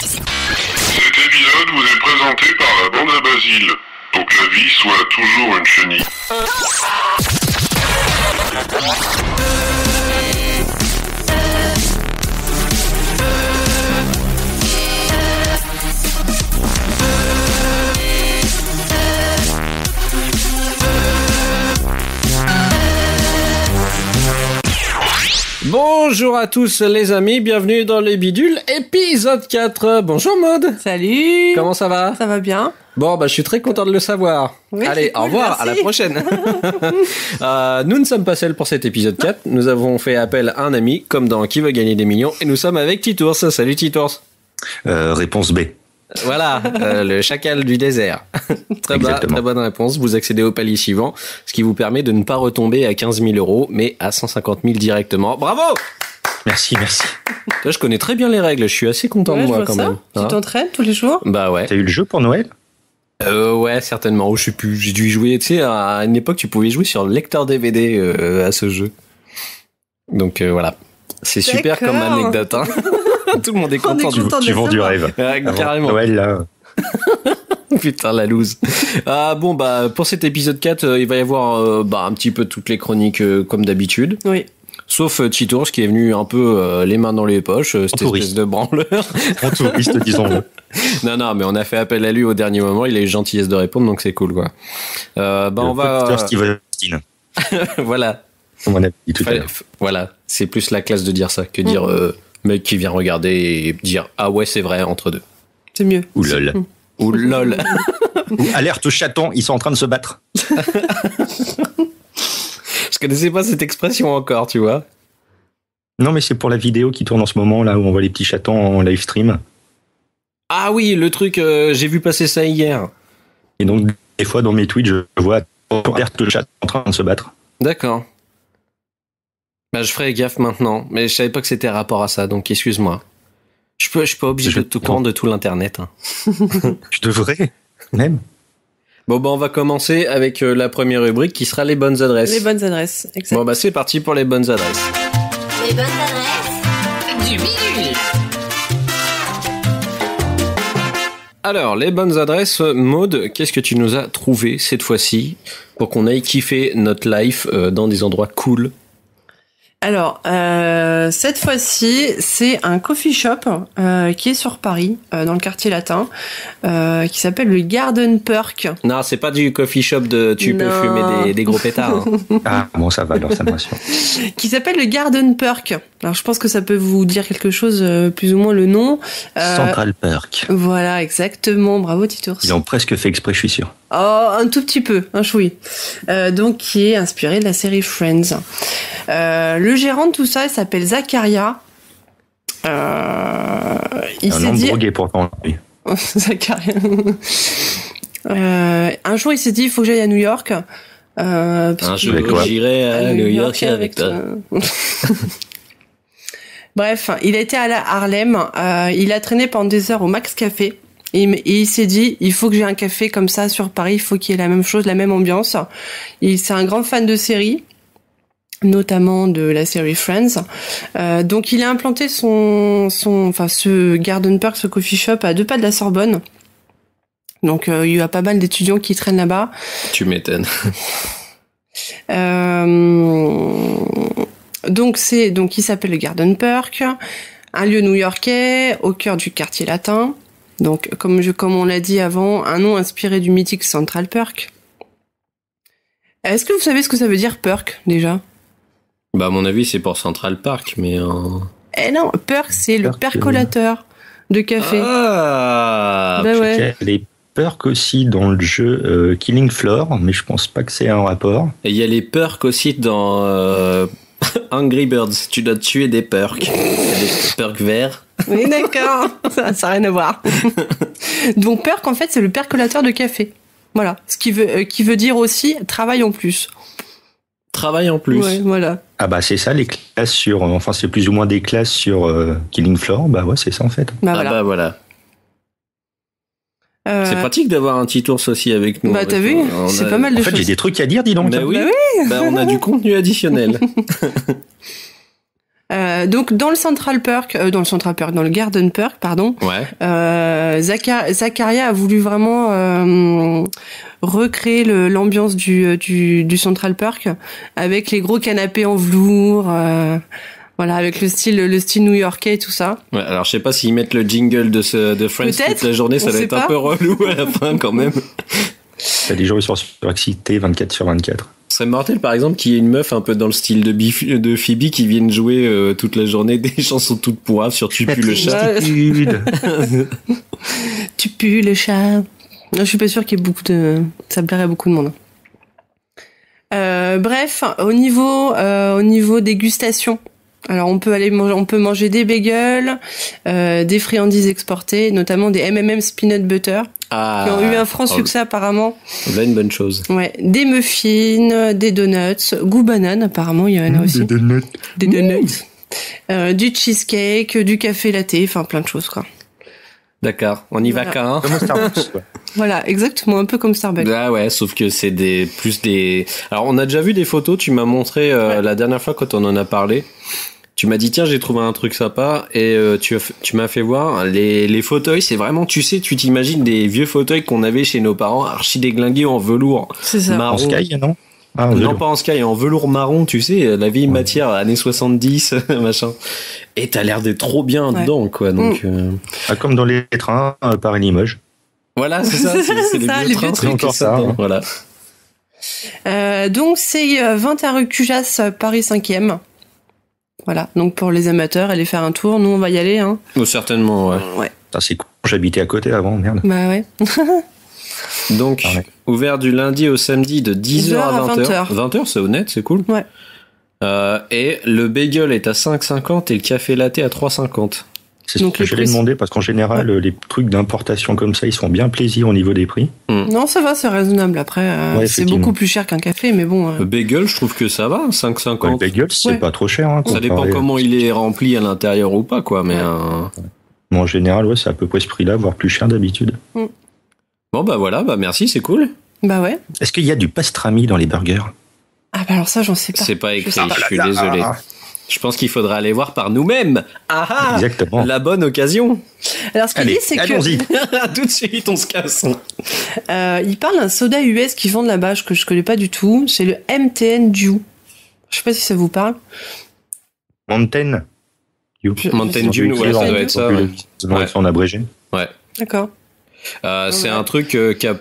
Cet épisode vous est présenté par la bande à Basile, pour que la vie soit toujours une chenille. Bonjour à tous les amis, bienvenue dans les bidules, épisode 4. Bonjour Maud. Salut. Comment ça va? Ça va bien. Bon, je suis très content de le savoir. Oui, allez, cool, au revoir, merci. à la prochaine. Nous ne sommes pas seuls pour cet épisode 4, nous avons fait appel à un ami, comme dans Qui veut gagner des millions, et nous sommes avec Titours. Salut Titours. Réponse B. Voilà, le chacal du désert. Très bonne réponse. Vous accédez au palier suivant, ce qui vous permet de ne pas retomber à 15 000 €, mais à 150 000 directement. Bravo! Merci. Toi, je connais très bien les règles, je suis assez content de Ouais, moi je vois quand ça. même. Tu t'entraînes tous les jours? Bah ouais. T'as eu le jeu pour Noël? Ouais, certainement. Ou je sais plus. J'ai dû y jouer. Tu sais, à une époque, tu pouvais jouer sur le lecteur DVD à ce jeu. Donc voilà. C'est super D'accord. comme anecdote. Hein. Tout le monde est content. Tu vends du rêve. Carrément. Noël, là. Putain, la loose. Pour cet épisode 4, il va y avoir un petit peu toutes les chroniques comme d'habitude. Oui. Sauf Titours qui est venu un peu les mains dans les poches, cette espèce de branleur. En touriste, disons-le. Non, mais on a fait appel à lui au dernier moment, il a eu gentillesse de répondre, donc c'est cool, quoi. On va... Steven Austin. Voilà. Comme on a dit tout à l'heure. Voilà, c'est plus la classe de dire ça que dire mec qui vient regarder et dire ah ouais c'est vrai entre deux. C'est mieux. Ou lol. Ou lol. Ou alerte chaton, ils sont en train de se battre. Je connaissais pas cette expression encore, tu vois. Non, mais c'est pour la vidéo qui tourne en ce moment, là, où on voit les petits chatons en live stream. Ah oui, le truc, j'ai vu passer ça hier. Et donc, des fois, dans mes tweets, je vois alerte chaton en train de se battre. D'accord. Je ferai gaffe maintenant, mais je savais pas que c'était rapport à ça, donc excuse-moi. Je suis pas obligé de tout prendre de tout l'internet. Hein. Je devrais, même. Bon, on va commencer avec la première rubrique qui sera les bonnes adresses. Les bonnes adresses, exact. Bon, c'est parti pour les bonnes adresses. Les bonnes adresses du bidule. Alors, les bonnes adresses, Maud, qu'est-ce que tu nous as trouvé cette fois-ci pour qu'on aille kiffer notre life dans des endroits cool? Alors, cette fois-ci, c'est un coffee shop qui est sur Paris, dans le quartier latin, qui s'appelle le Garden Perk. Non, c'est pas du coffee shop de tu peux Non. fumer des gros pétards. Hein. Ah, bon, ça va, alors ça me rassure. Qui s'appelle le Garden Perk. Alors, je pense que ça peut vous dire quelque chose, plus ou moins le nom. Central Perk. Voilà, exactement. Bravo, Titours. Ils ont presque fait exprès, je suis sûr. Oh, un tout petit peu, un chouï. Donc, qui est inspiré de la série Friends. Le gérant de tout ça, il s'appelle Zacharia. Il Un s'est nom de dit... drogué pourtant. Oui. Zacharia. Un jour, il s'est dit, il faut que j'aille à New York. Un jour, j'irai à New York avec toi. Bref, il a été à Harlem. Il a traîné pendant des heures au Max Café. Et il s'est dit, il faut que j'ai un café comme ça sur Paris, il faut qu'il y ait la même chose, la même ambiance. C'est un grand fan de séries, notamment de la série Friends. Donc il a implanté ce Garden Perk, ce coffee shop à 2 pas de la Sorbonne. Donc il y a pas mal d'étudiants qui traînent là-bas. Tu m'étonnes. Donc il s'appelle le Garden Perk, un lieu new-yorkais au cœur du quartier latin. Donc, comme on l'a dit avant, un nom inspiré du mythique Central Perk. Est-ce que vous savez ce que ça veut dire Perk, déjà? À mon avis, c'est pour Central Park, mais... Eh non, Perk, c'est le percolateur de café. Ah bah ouais. Il y a les perks aussi dans le jeu Killing Floor, mais je pense pas que c'est un rapport. Et il y a les perks aussi dans Angry Birds. Tu dois tuer des perks. Il y a des perks verts. Oui, d'accord. Ça n'a rien à voir. Donc, Perk, en fait, c'est le percolateur de café. Voilà. Ce qui veut dire aussi travail en plus. Travail en plus. Ouais, voilà. Ah bah c'est ça, les classes sur... Enfin, c'est plus ou moins des classes sur Killing Floor. Bah ouais, c'est ça en fait. Voilà. Voilà. C'est pratique d'avoir un petit ours aussi avec nous. Bah t'as vu, c'est pas mal de choses. En fait, j'ai des trucs à dire, dis donc. Bah oui. Bah oui. On a du contenu additionnel. Donc dans le Garden Perk, pardon. Ouais. Zacharia a voulu vraiment recréer l'ambiance du Central Perk avec les gros canapés en velours. Voilà, avec le style new-yorkais et tout ça. Ouais, alors je sais pas s'ils mettent le jingle de Friends toute la journée, ça doit être un peu relou à la fin quand même. T'as des gens qui sont surexcités 24/24. Ce serait mortel par exemple qu'il y ait une meuf un peu dans le style de Phoebe qui vienne jouer toute la journée des chansons toutes pourraves sur Tu pues le chat. Tu pues le chat. Je suis pas sûre qu'il y ait ça plairait à beaucoup de monde. Bref, au niveau dégustation. Alors on peut manger des bagels, des friandises exportées, notamment des M&M's peanut butter, qui ont eu un franc succès apparemment. Là une bonne chose. Ouais, des muffins, des donuts, goût banane apparemment il y en a aussi. Des donuts. Du cheesecake, du café latte, enfin plein de choses quoi. D'accord, on y va quand Comme Starbucks, quoi. Voilà, exactement, un peu comme Starbucks. Ah ouais, sauf que c'est plus des. Alors on a déjà vu des photos, tu m'as montré la dernière fois quand on en a parlé. Tu m'as dit tiens j'ai trouvé un truc sympa et tu m'as fait voir les fauteuils, c'est vraiment tu t'imagines des vieux fauteuils qu'on avait chez nos parents archi déglingués en velours C'est ça. marron. En Sky, non? Non pas en Sky, en velours marron, tu sais, la vieille matière années 70 machin. Et t'as l'air d'être trop bien dedans quoi donc. Comme dans les trains Paris-Limoges. Voilà c'est ça, c'est les vieux trains, c'est encore ça. Voilà. Donc c'est 21 rue Cujas, Paris 5e. Voilà, donc pour les amateurs, allez faire un tour. Nous, on va y aller. Hein. Oh, certainement, ouais. Putain, c'est con, j'habitais à côté avant, merde. Bah ouais. Donc, ouvert du lundi au samedi de 10h à 20h. 20h, c'est honnête, c'est cool. Ouais. Et le bagel est à 5,50 et le café latte à 3,50. C'est ce que j'allais demander, parce qu'en général, les trucs d'importation comme ça, ils sont bien plaisir au niveau des prix. Non, ça va, c'est raisonnable. Après, c'est beaucoup plus cher qu'un café, mais bon. Le bagel, je trouve que ça va, 5,50. Le bagel, c'est pas trop cher. Hein, ça dépend comment il est rempli à l'intérieur ou pas, quoi. Mais en général, c'est à peu près ce prix-là, voire plus cher d'habitude. Bon, bah voilà, merci, c'est cool. Bah ouais. Est-ce qu'il y a du pastrami dans les burgers? Ah bah alors ça, j'en sais pas. C'est pas écrit, je suis désolé. Je pense qu'il faudra aller voir par nous-mêmes. Ah exactement. La bonne occasion. Alors ce qu'il dit, c'est allons-y. que tout de suite on se casse. Il parle d'un soda US qu'ils vendent là-bas, que je connais pas du tout. C'est le MTN Dew. Je sais pas si ça vous parle. Mountain Dew. Mountain Dew, ouais, ça doit être ça. Ça doit être en abrégé. Ouais. D'accord. C'est un truc qui a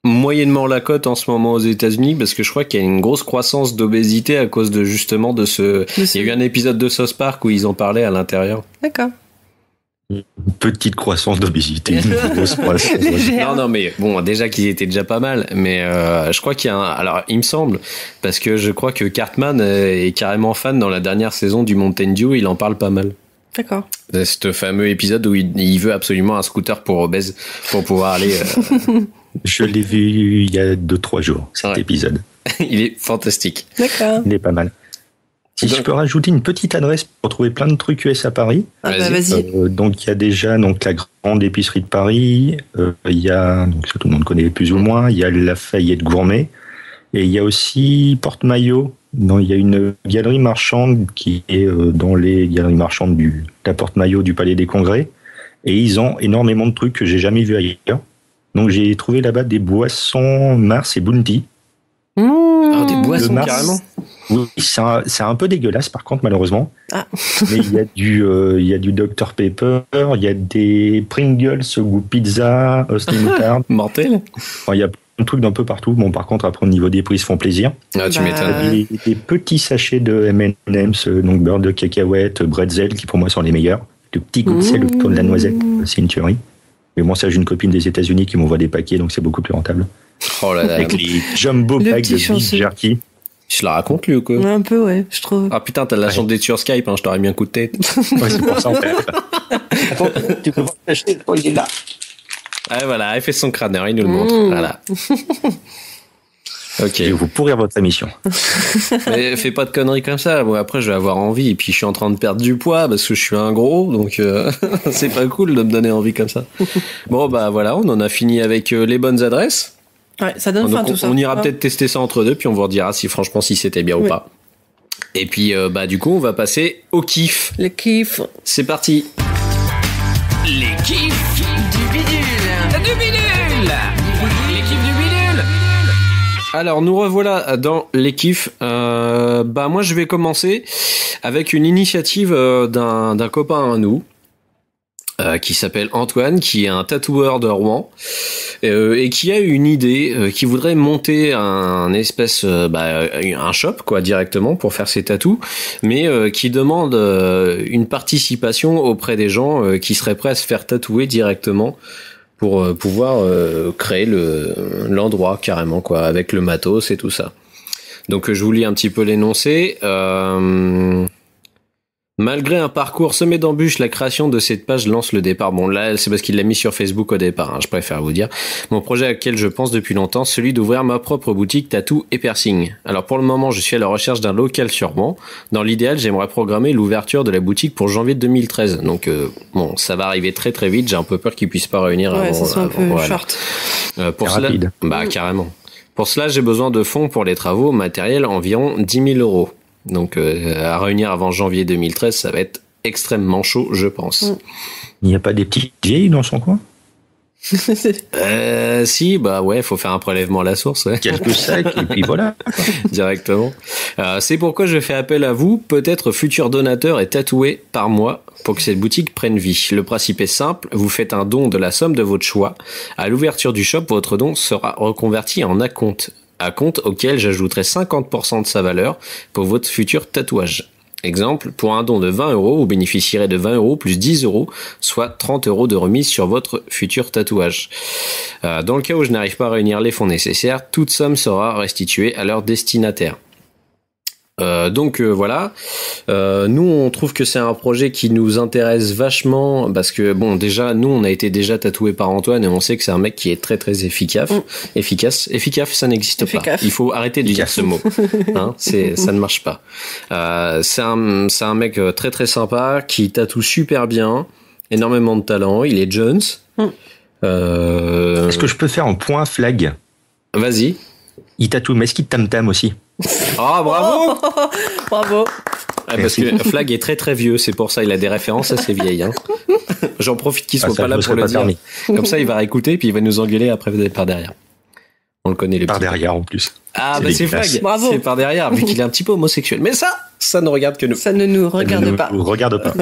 moyennement la cote en ce moment aux États-Unis parce que je crois qu'il y a une grosse croissance d'obésité à cause de justement de ce. Il y a eu un épisode de South Park où ils en parlaient à l'intérieur. D'accord. Une petite croissance d'obésité, une grosse croissance. Non, mais bon, déjà qu'ils étaient déjà pas mal, mais je crois qu'il y a alors il me semble, parce que je crois que Cartman est carrément fan dans la dernière saison du Mountain Dew, il en parle pas mal. D'accord. C'est ce fameux épisode où il veut absolument un scooter pour obèse pour pouvoir aller. Je l'ai vu il y a 2-3 jours, cet épisode. Il est fantastique. D'accord. Il est pas mal. Si je peux rajouter une petite adresse pour trouver plein de trucs US à Paris. Vas-y. Donc il y a déjà la grande épicerie de Paris. Il y a, donc ça tout le monde connaît plus ou moins. Il y a Lafayette Gourmet et il y a aussi Porte-Maillot. Il y a une galerie marchande qui est dans les galeries marchandes de la Porte-Maillot du Palais des Congrès et ils ont énormément de trucs que j'ai jamais vus ailleurs. Donc j'ai trouvé là-bas des boissons Mars et Bounty. Des boissons carrément. Oui, c'est un peu dégueulasse par contre malheureusement. Mais il y a du Dr Pepper, il y a des Pringles au goût pizza, Austin Moutarde. Mortel. Enfin, il y a plein de trucs d'un peu partout. Bon par contre après au niveau des prix ils se font plaisir. Ah tu m'étonnes. Des petits sachets de M&M's, donc beurre de cacahuète, bretzel qui pour moi sont les meilleurs. Le petit goût de sel autour de la noisette, c'est une tuerie. Mais moi ça j'ai une copine des États-Unis qui m'envoie des paquets donc c'est beaucoup plus rentable. Oh là là. Avec les jumbo packs de beef jerky. Je la raconte lui ou quoi? Un peu ouais, je trouve. Ah putain, t'as de la chance d'être sur Skype, je t'aurais mis un coup de tête. Ouais, c'est pour ça en fait. Attends, tu peux pas l'acheter, il est là. Ah voilà, elle fait son crâneur, il nous le montre. Voilà. Ok. Je vais vous pourrir votre émission. Mais fais pas de conneries comme ça. Bon, après, je vais avoir envie. Et puis, je suis en train de perdre du poids parce que je suis un gros. Donc, c'est pas cool de me donner envie comme ça. Bon, bah voilà, on en a fini avec les bonnes adresses. Ouais, ça donne faim tout ça. On ira peut-être tester ça entre deux. Puis, on vous redira si franchement, si c'était bien ou pas. Et puis, du coup, on va passer au kiff. Le kiff. C'est parti. Les kiffs du bidule. Du bidule. Les kiffs du bidule. Alors, nous revoilà dans les kiffs. Moi, je vais commencer avec une initiative d'un copain à nous. Qui s'appelle Antoine, qui est un tatoueur de Rouen et qui a une idée, qui voudrait monter un shop quoi directement pour faire ses tatous, mais qui demande une participation auprès des gens qui seraient prêts à se faire tatouer directement pour pouvoir créer l'endroit carrément quoi, avec le matos et tout ça. Donc je vous lis un petit peu l'énoncé. Malgré un parcours semé d'embûches, la création de cette page lance le départ. Bon, là, c'est parce qu'il l'a mis sur Facebook au départ, hein, je préfère vous dire. Mon projet auquel je pense depuis longtemps, celui d'ouvrir ma propre boutique tatou et piercing. Alors pour le moment, je suis à la recherche d'un local sur Rouen. Dans l'idéal, j'aimerais programmer l'ouverture de la boutique pour janvier 2013. Donc ça va arriver très très vite. J'ai un peu peur qu'ils puissent pas réunir Ouais, avant. ça soit un peu voilà. short. Pour cela, rapide. Carrément. Pour cela, j'ai besoin de fonds pour les travaux, matériel environ 10 000 €. Donc à réunir avant janvier 2013, ça va être extrêmement chaud, je pense. Il n'y a pas des petites vieilles dans son coin? Si, faut faire un prélèvement à la source, ouais. Quelques sacs, et puis voilà. Directement. C'est pourquoi je fais appel à vous, peut-être futurs donateurs et tatoués par mois, pour que cette boutique prenne vie. Le principe est simple, vous faites un don de la somme de votre choix. À l'ouverture du shop, votre don sera reconverti en acompte auquel j'ajouterai 50% de sa valeur pour votre futur tatouage. Exemple, pour un don de 20 €, vous bénéficierez de 20 € plus 10 €, soit 30 € de remise sur votre futur tatouage. Dans le cas où je n'arrive pas à réunir les fonds nécessaires, toute somme sera restituée à leur destinataire. Voilà. Nous, on trouve que c'est un projet qui nous intéresse vachement parce que déjà, nous, on a été déjà tatoués par Antoine et on sait que c'est un mec qui est très très efficace. Efficace, ça n'existe pas. Il faut arrêter de dire ce mot. Hein, ça ne marche pas. C'est un mec très très sympa qui tatoue super bien, énormément de talent. Il est Jones. Est-ce que je peux faire un point flag? Vas-y. Il tatoue Mesquite Tam Tam aussi. Ah, bravo! Bravo. Parce que Flag est très très vieux, c'est pour ça il a des références assez vieilles. Hein. J'en profite qu'il soit pas là pour le dire. Permis. Comme ça il va réécouter puis il va nous engueuler après par derrière. On le connaît par derrière en plus. Ah c'est Flag. Bravo. C'est par derrière vu qu'il est un petit peu homosexuel. Mais ça ne regarde que nous. Ça ne nous regarde pas. Nous regarde pas.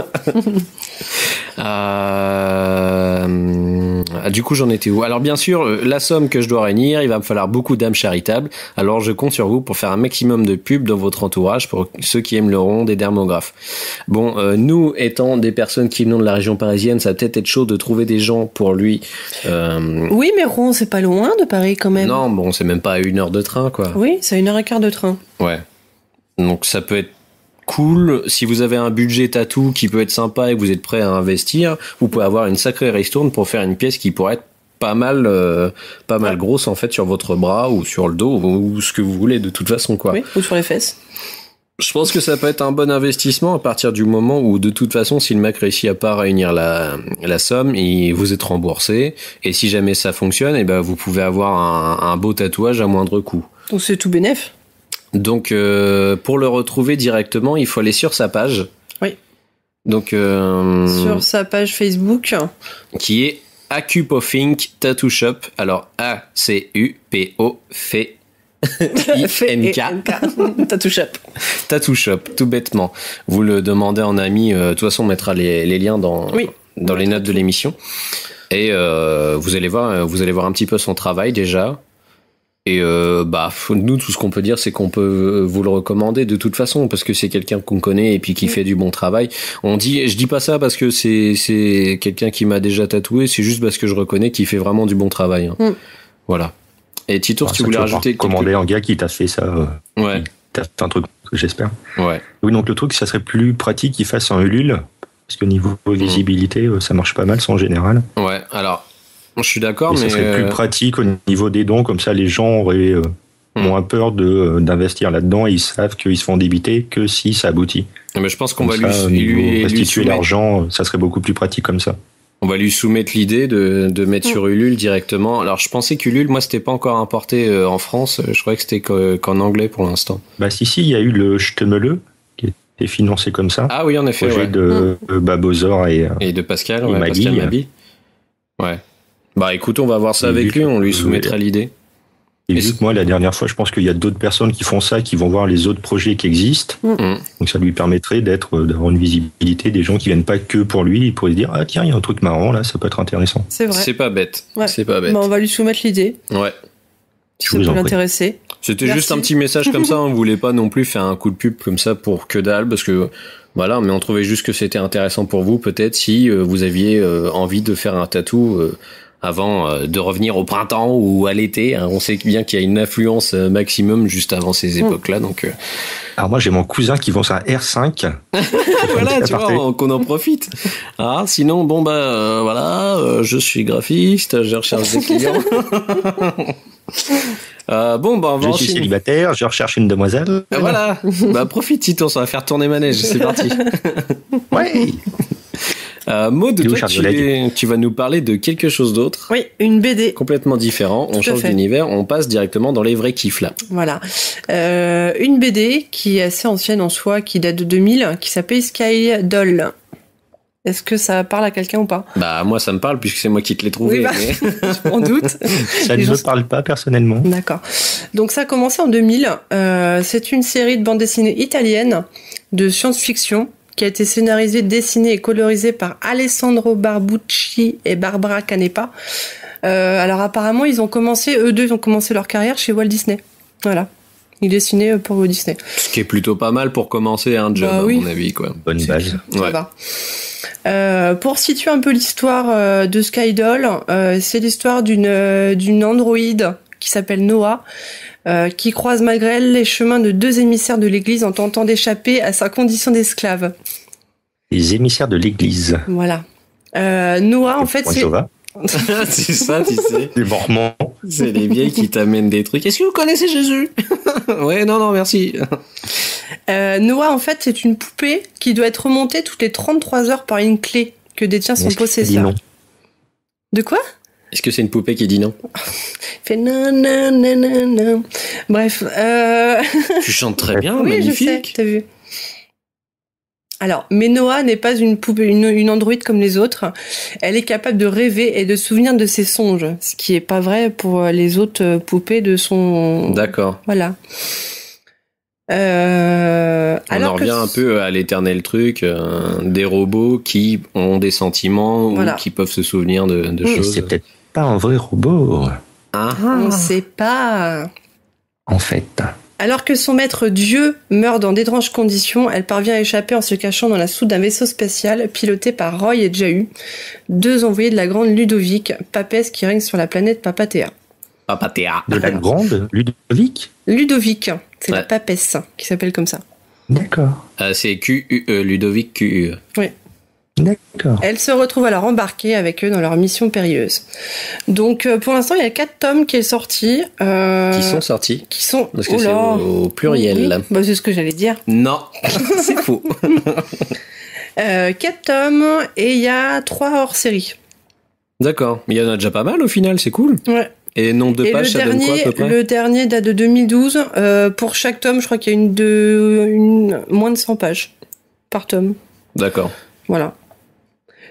Du coup, j'en étais où? Alors, bien sûr, la somme que je dois réunir, il va me falloir beaucoup d'âmes charitables. Alors, je compte sur vous pour faire un maximum de pubs dans votre entourage pour ceux qui aiment le rond des dermographes. Nous, étant des personnes qui venons de la région parisienne, ça va peut-être être chaud de trouver des gens pour lui. Oui, mais Rouen, c'est pas loin de Paris quand même. Non, c'est même pas à 1 heure de train, quoi. Oui, c'est 1h15 de train. Ouais. Donc, ça peut être cool. Si vous avez un budget tatou qui peut être sympa et que vous êtes prêt à investir, vous pouvez avoir une sacrée ristourne pour faire une pièce qui pourrait être pas mal grosse en fait sur votre bras ou sur le dos ou ce que vous voulez de toute façon quoi. Oui, ou sur les fesses. Je pense que ça peut être un bon investissement à partir du moment où de toute façon si le mec réussit à pas réunir la somme, vous êtes remboursé et si jamais ça fonctionne, vous pouvez avoir un beau tatouage à moindre coût. Donc c'est tout bénef. Donc pour le retrouver directement, il faut aller sur sa page. Oui. Donc sur sa page Facebook qui est Acupofink Tattoo Shop. Alors A-C-U-P-O-F-I-N-K Tattoo Shop. Tattoo Shop, tout bêtement. Vous le demandez en ami. De toute façon, on mettra les liens dans les notes de l'émission. Et vous allez voir un petit peu son travail déjà. Et nous, tout ce qu'on peut dire, c'est qu'on peut vous le recommander de toute façon, parce que c'est quelqu'un qu'on connaît et puis qui fait du bon travail. Je dis pas ça parce que c'est quelqu'un qui m'a déjà tatoué, c'est juste parce que je reconnais qu'il fait vraiment du bon travail. Hein. Voilà. Et Titour, tu voulais rajouter commander un gars qui t'a fait ça. Ouais. T'as fait un truc, j'espère. Ouais. Oui, donc le truc, ça serait plus pratique qu'il fasse un Ulule, parce que niveau visibilité, ça marche pas mal, ça en général. Ouais. Alors. Je suis d'accord, mais ça serait plus pratique au niveau des dons, comme ça les gens auraient moins peur d'investir là-dedans et ils savent qu'ils se font débiter que si ça aboutit. Mais je pense qu'on va lui restituer l'argent, ça serait beaucoup plus pratique comme ça. On va lui soumettre l'idée de mettre sur Ulule directement. Alors, je pensais qu'Ulule, moi, c'était pas encore importé en France. Je croyais que c'était qu'en anglais pour l'instant. Bah si, il y a eu le Ch'temele qui était financé comme ça. Ah oui, en effet, Projet ouais. de Babozor et Et de Pascal, et ouais, Mabi. Pascal Mabi. Ouais. Bah écoute, on va voir ça avec lui, on lui soumettra l'idée. Et Et vu que moi, la dernière fois, je pense qu'il y a d'autres personnes qui font ça, qui vont voir les autres projets qui existent. Donc ça lui permettrait d'avoir une visibilité des gens qui viennent pas que pour lui, ils pourraient se dire ah tiens, il y a un truc marrant là, ça peut être intéressant. C'est vrai. C'est pas bête. Ouais. C'est pas bête. Bah, on va lui soumettre l'idée, Ouais. si Je ça vous peut en prie. l'intéresser. C'était Merci. juste un petit message comme ça, on voulait pas non plus faire un coup de pub comme ça pour que dalle, parce que voilà, mais on trouvait juste que c'était intéressant pour vous, peut-être si vous aviez envie de faire un tatou avant de revenir au printemps ou à l'été. Hein. On sait bien qu'il y a une influence maximum juste avant ces époques-là, donc Alors moi, j'ai mon cousin qui vend ça R5. voilà, tu Aparté. vois, qu'on en profite. Ah, sinon, bon bah voilà, je suis graphiste, je recherche des clients. Bon bah on va Je suis enchaîner. célibataire, je recherche une demoiselle. Voilà, bah profite Titon, ça va faire tourner manège, c'est parti. Ouais. Maud, Il est où, toi, Charles tu vas nous parler de quelque chose d'autre, Oui, une BD. complètement différent. On Tout à change fait. d'univers, on passe directement dans les vrais kiffs là. Voilà. Une BD qui est assez ancienne en soi, qui date de 2000, qui s'appelle Sky Doll. Est-ce que ça parle à quelqu'un ou pas? Bah moi ça me parle puisque c'est moi qui te l'ai trouvé. Oui, bah. mais- Je m'en doute. Ça Les ne gens me parle pas personnellement. D'accord. Donc ça a commencé en 2000. C'est une série de bandes dessinées italiennes de science-fiction qui a été scénarisée, dessinée et colorisée par Alessandro Barbucci et Barbara Canepa. Alors apparemment, eux deux, ils ont commencé leur carrière chez Walt Disney. Voilà. Ils dessinaient pour Walt Disney. Ce qui est plutôt pas mal pour commencer un job Bah à oui. mon avis quoi. Bonne base. Ça Ouais. va. Pour situer un peu l'histoire de Sky Doll, c'est l'histoire d'une androïde qui s'appelle Noah, qui croise malgré elle les chemins de deux émissaires de l'Église en tentant d'échapper à sa condition d'esclave. Les émissaires de l'église. Voilà. Noah, en fait, Point c'est... Jova. C'est ça, tu sais. Les Mormons. C'est les vieilles qui t'amènent des trucs. Est-ce que vous connaissez Jésus? Ouais, non, merci. Noah, en fait, c'est une poupée qui doit être remontée toutes les 33 heures par une clé que détient son Est-ce qu'il dit possesseur. non De quoi? Est-ce que c'est une poupée qui dit non? Il fait non, non, non, non, non. Bref, Tu chantes très bien, oui, je sais, magnifique. t'as vu. Alors, mais Noah n'est pas une poupée, une androïde comme les autres. Elle est capable de rêver et de se souvenir de ses songes, ce qui est pas vrai pour les autres poupées de son. D'accord. Voilà. On Alors en revient un peu à l'éternel truc, des robots qui ont des sentiments Voilà. ou qui peuvent se souvenir de Mais choses. c'est peut-être pas un vrai robot, Ah. on sait pas. en fait. Alors que son maître Dieu meurt dans d'étranges conditions, elle parvient à échapper en se cachant dans la soute d'un vaisseau spatial piloté par Roy et Jahu, deux envoyés de la grande Ludovic, papesse qui règne sur la planète Papatea. Papatea. De la grande Ludovic. Ludovic, c'est la Ouais. papesse qui s'appelle comme ça. D'accord. C'est QUE, Ludovic QUE. D'accord. Elle se retrouve alors embarquée avec eux dans leur mission périlleuse. Donc pour l'instant, il y a 4 tomes qui est sorti. Qui sont sortis. Qui sont... Parce que Oh c'est là. au pluriel. Oui, là. bah, c'est ce que j'allais dire. Non, c'est faux. 4 tomes et il y a 3 hors-série. D'accord. Mais il y en a déjà pas mal au final, c'est cool. Ouais. Et nombre de Et pages, ça donne quoi à peu près? le dernier date de 2012. Pour chaque tome, je crois qu'il y a moins de 100 pages par tome. D'accord. Voilà.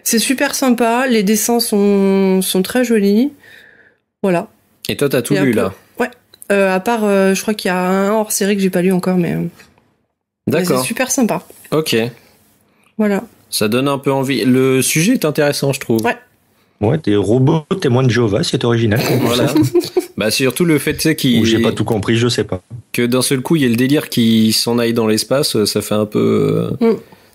C'est super sympa. Les dessins sont très jolis. Voilà. Et toi, t'as tout Et un lu peu- là? À part, je crois qu'il y a un hors série que j'ai pas lu encore, mais D'accord. c'est super sympa. Ok. Voilà. Ça donne un peu envie. Le sujet est intéressant, je trouve. Ouais. Ouais, des robots témoins de Jéhovah, c'est original. Voilà. Bah surtout le fait tu sais, Ou j'ai pas tout compris, je sais pas. que d'un seul coup il y ait le délire qui s'en aille dans l'espace, ça fait un peu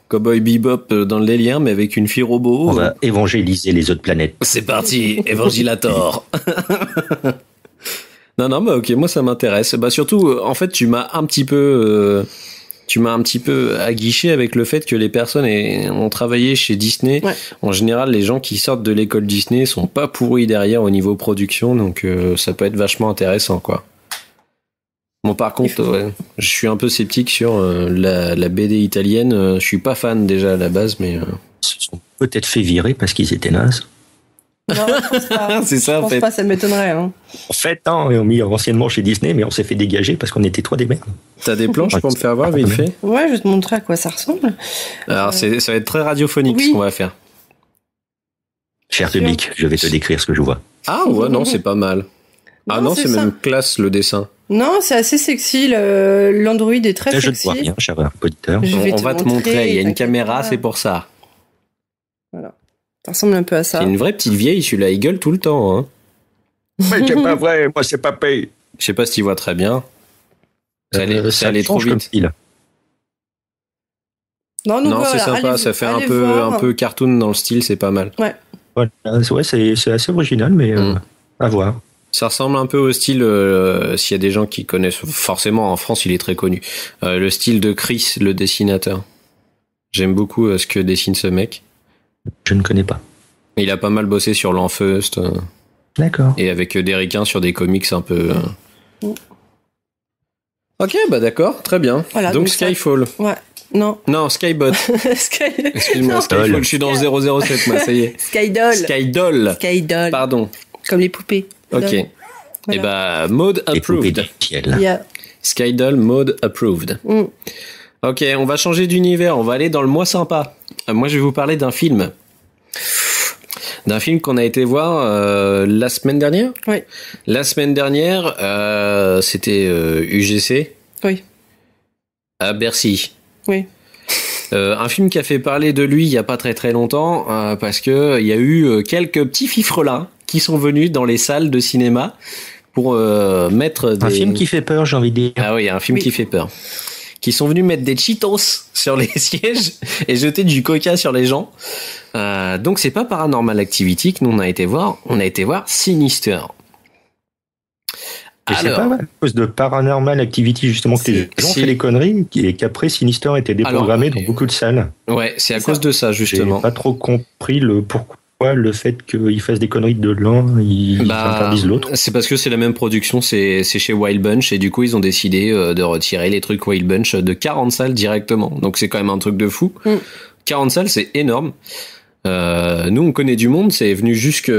Cowboy Bebop dans le délire, mais avec une fille robot. On va évangéliser les autres planètes. C'est parti, Evangelator. Non, bah ok, moi ça m'intéresse. Bah surtout, en fait, tu m'as un petit peu aguiché avec le fait que les personnes ont travaillé chez Disney. Ouais. En général, les gens qui sortent de l'école Disney sont pas pourris derrière au niveau production, donc ça peut être vachement intéressant, quoi. Bon, par contre, ouais, je suis un peu sceptique sur la BD italienne. Je suis pas fan déjà à la base, mais Ce sont peut-être fait virer parce qu'ils étaient nazes. Non, je pense pas. C'est ça, Je en pense fait. pas, ça m'étonnerait. Hein. En fait, hein, on mis anciennement chez Disney, mais on s'est fait dégager parce qu'on était trop des merdes. T'as des planches pour me faire voir, vite fait? Ouais, je vais te montrer à quoi ça ressemble. Alors, ça va être très radiophonique, Oui. ce qu'on va faire. Cher Sûr. public, je vais te décrire ce que je vois. Ah, ouais, non, c'est pas mal. Ah non, c'est ça. même classe, le dessin. Non, c'est assez sexy. L'Android est très Là, je ne sexy. vois rien, cher auditeur. Je vais On va te montrer, il y a une t'inquiète caméra, pas. c'est pour ça. Ça ressemble un peu à ça. C'est une vraie petite vieille, celui-là, il gueule tout le temps. Hein. Mais c'est pas vrai, moi c'est pas payé. Je sais pas si tu vois très bien. Ça allait trop change comme vite. style. Non, donc Non, voilà, c'est sympa, allez- ça fait un allez peu, voir. un peu cartoon dans le style, c'est pas mal. Voilà, ouais, c'est assez original, mais à voir. Ça ressemble un peu au style, s'il y a des gens qui connaissent, forcément en France il est très connu, le style de Chris, le dessinateur. J'aime beaucoup ce que dessine ce mec. Je ne connais pas. Il a pas mal bossé sur l'Enfeust D'accord. et avec des requins sur des comics un peu... Ok, bah d'accord, très bien. Voilà, donc donc ça- Skyfall. Ouais. Non. Non, Skybot. Sky... Excuse-moi, Non. Skyfall, je suis dans le 007, moi, ça y est. Skydoll. Skydoll. Skydoll. Pardon. Comme les poupées. Ok. Doll. Et bah, mode Les poupées approved. du ciel. Il y a- Skydoll, mode approved. Mm. Ok, on va changer d'univers, on va aller dans le mois sympa. Moi, je vais vous parler d'un film. D'un film qu'on a été voir la semaine dernière. Oui. La semaine dernière, c'était UGC Oui. à Bercy. Oui. Un film qui a fait parler de lui il y a pas très très longtemps parce que il y a eu quelques petits fifrelins qui sont venus dans les salles de cinéma pour mettre des... Un film qui fait peur, j'ai envie de dire. Ah oui, un film Oui. qui fait peur. Qui sont venus mettre des Cheetos sur les sièges et jeter du coca sur les gens. Donc c'est pas Paranormal Activity que nous on a été voir Sinister. Et c'est pas à cause de Paranormal Activity, justement, que les gens ont si. fait les conneries et qu'après Sinister était déprogrammé Alors, dans beaucoup de salles. Ouais, c'est à C'est cause ça. de ça J'ai justement. pas trop compris le pourquoi le fait qu'ils fassent des conneries de l'un, ils interdisent l'autre. c'est parce que c'est la même production, c'est chez Wild Bunch et du coup ils ont décidé de retirer les trucs Wild Bunch de 40 salles directement. Donc c'est quand même un truc de fou. 40 salles, c'est énorme. Nous on connaît du monde, c'est venu jusque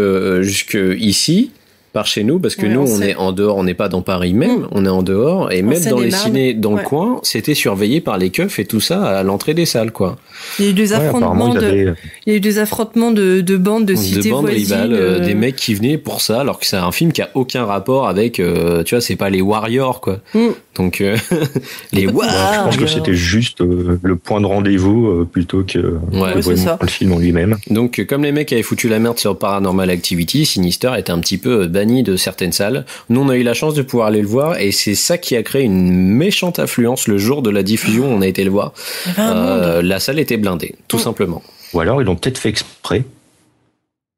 ici. Par chez nous, parce que Ouais, nous, on on sait. est en dehors, on n'est pas dans Paris même, on est en dehors, et même dans les Seine-et-Marne. cinés dans le Ouais. coin, c'était surveillé par les keufs et tout ça à l'entrée des salles, quoi. Il y a eu des Ouais, affrontements apparemment, ils avaient... il y a eu des affrontements de bandes de cités De bandes voisines. rivales, des mecs qui venaient pour ça, alors que c'est un film qui a aucun rapport avec, tu vois, c'est pas les Warriors, quoi. Donc, les Je Warriors. pense que c'était juste le point de rendez-vous plutôt que Ouais, c'est vraiment ça. le film en lui-même. Donc, comme les mecs avaient foutu la merde sur Paranormal Activity, Sinister était un petit peu banni de certaines salles. Nous, on a eu la chance de pouvoir aller le voir, et c'est ça qui a créé une méchante affluence le jour de la diffusion où on a été le voir. Il y avait un monde. La salle était blindée, tout simplement. Ou alors ils l'ont peut-être fait exprès.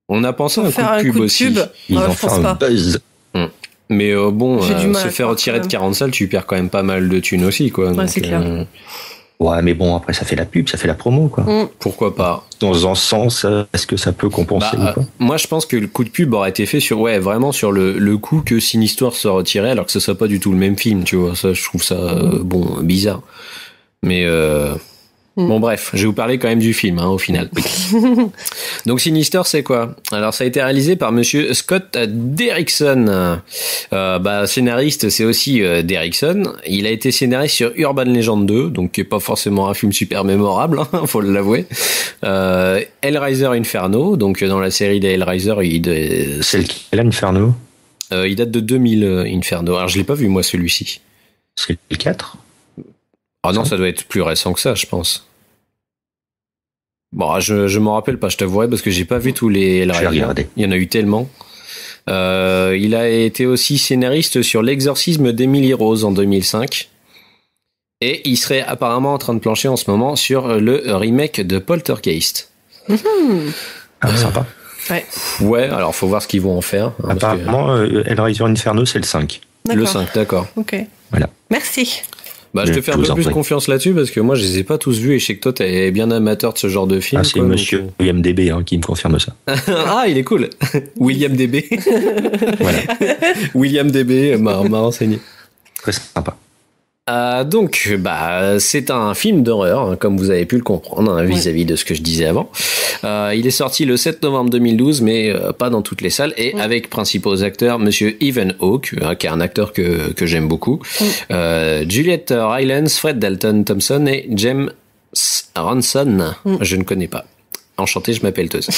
On a pensé à un coup Faire de un pub coup de aussi. pub. Ils Ouais, ont je fait pense un pas. buzz. Mais bon, J'ai du mal se à faire croire, retirer quand de même. 40 salles, tu perds quand même pas mal de thunes aussi, quoi. Ouais, Donc, c'est clair. Ouais, mais bon, après ça fait la pub, ça fait la promo, quoi. Pourquoi pas? Dans un sens, est-ce que ça peut compenser ou pas Moi, je pense que le coup de pub aurait été fait sur, vraiment sur le coup que Sinister se retirait, alors que ce soit pas du tout le même film, tu vois. Ça, je trouve ça, bizarre. Mais, bon, bref, je vais vous parler quand même du film, au final. Donc, Sinister, c'est quoi? Alors, ça a été réalisé par monsieur Scott Derrickson. Scénariste, c'est aussi Derrickson. Il a été scénariste sur Urban Legend 2, donc qui est pas forcément un film super mémorable, faut l'avouer. Hellraiser Inferno, donc dans la série des Hellraiser, C'est lequel, Inferno? il date de 2000, Inferno. Alors, je l'ai pas vu, moi, celui-ci. C'est le 4? Ah non, ça doit être plus récent que ça, je pense. Bon, je m'en rappelle pas, je t'avouerai, parce que j'ai pas vu tous les Je vais Hellraiser. regarder. Il y en a eu tellement. Il a été aussi scénariste sur L'exorcisme d'Emily Rose en 2005. Et il serait apparemment en train de plancher en ce moment sur le remake de Poltergeist. Ah, sympa. Ouais, alors faut voir ce qu'ils vont en faire. Parce que- Apparemment, Hellraiser Inferno, c'est le 5. le D'accord. 5, d'accord. Ok. Voilà. Merci. Bah, je te Mais fais un je peu vous en plus prie. confiance là-dessus parce que moi, je les ai pas tous vus et je sais que toi, t'es bien amateur de ce genre de film. Ah, c'est quoi, monsieur donc, IMDB qui me confirme ça. Ah, il est cool. William DB. Voilà. William DB m'a renseigné. Très sympa. Donc, c'est un film d'horreur, hein, comme vous avez pu le comprendre, hein, vis-à-vis de ce que je disais avant. Il est sorti le 7 novembre 2012, mais pas dans toutes les salles, et avec principaux acteurs, monsieur Ethan Hawke, qui est un acteur que j'aime beaucoup, Juliette Rylance, Fred Dalton Thompson et James Ranson. Je ne connais pas. Enchanté, je m'appelle Teuse.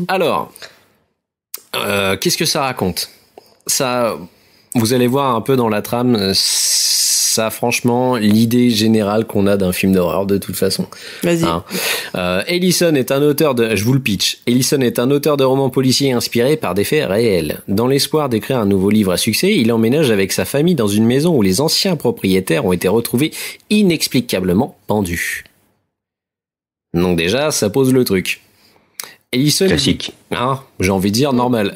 Alors, qu'est-ce que ça raconte ? Ça, vous allez voir un peu dans la trame, ça, franchement, l'idée générale qu'on a d'un film d'horreur, de toute façon. Vas-y. Hein. Ellison est un auteur de... Je vous le pitch. Ellison est un auteur de romans policiers inspirés par des faits réels. Dans l'espoir d'écrire un nouveau livre à succès, il emménage avec sa famille dans une maison où les anciens propriétaires ont été retrouvés inexplicablement pendus. Donc déjà, ça pose le truc. Ellison... Classique. Hein, j'ai envie de dire normal.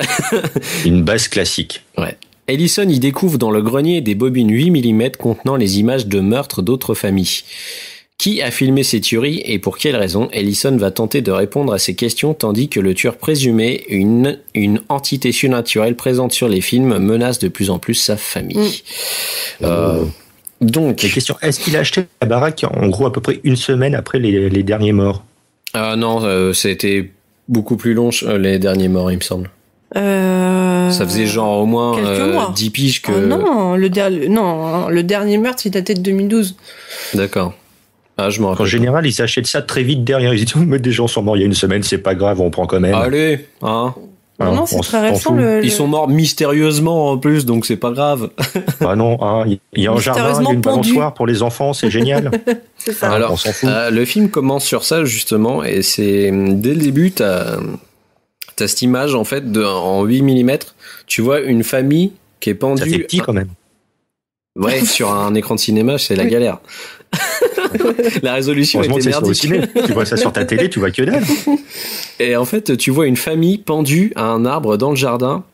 Une base classique. Ouais. Ellison y découvre dans le grenier des bobines 8 mm contenant les images de meurtres d'autres familles. Qui a filmé ces tueries et pour quelle raison ? Ellison va tenter de répondre à ces questions tandis que le tueur présumé, une entité surnaturelle présente sur les films, menace de plus en plus sa famille. Donc, la question, est-ce qu'il a acheté la baraque en gros à peu près une semaine après les derniers morts ? Non, c'était beaucoup plus long les derniers morts, il me semble. Ça faisait genre au moins 10 piges que... non, le dernier meurtre, il datait de 2012. D'accord. Je m'en rappelle. En général, ils s'achètent ça très vite derrière. Ils disent, mais des gens sont morts il y a une semaine, c'est pas grave, on prend quand même. Allez, hein. Non, c'est très récent. Ils sont morts mystérieusement en plus, donc c'est pas grave. Non, il y a un jardin, il y a une balançoire pour les enfants, c'est génial. C'est ça. Alors, on s'en fout. Le film commence sur ça justement, et c'est dès le début, t'as cette image en fait en 8 mm, tu vois une famille qui est pendue. Ça fait petit quand même. Ouais, sur un écran de cinéma, c'est la galère. La résolution était merdique. Tu vois ça sur ta télé, tu vois que dalle. Et en fait, tu vois une famille pendue à un arbre dans le jardin,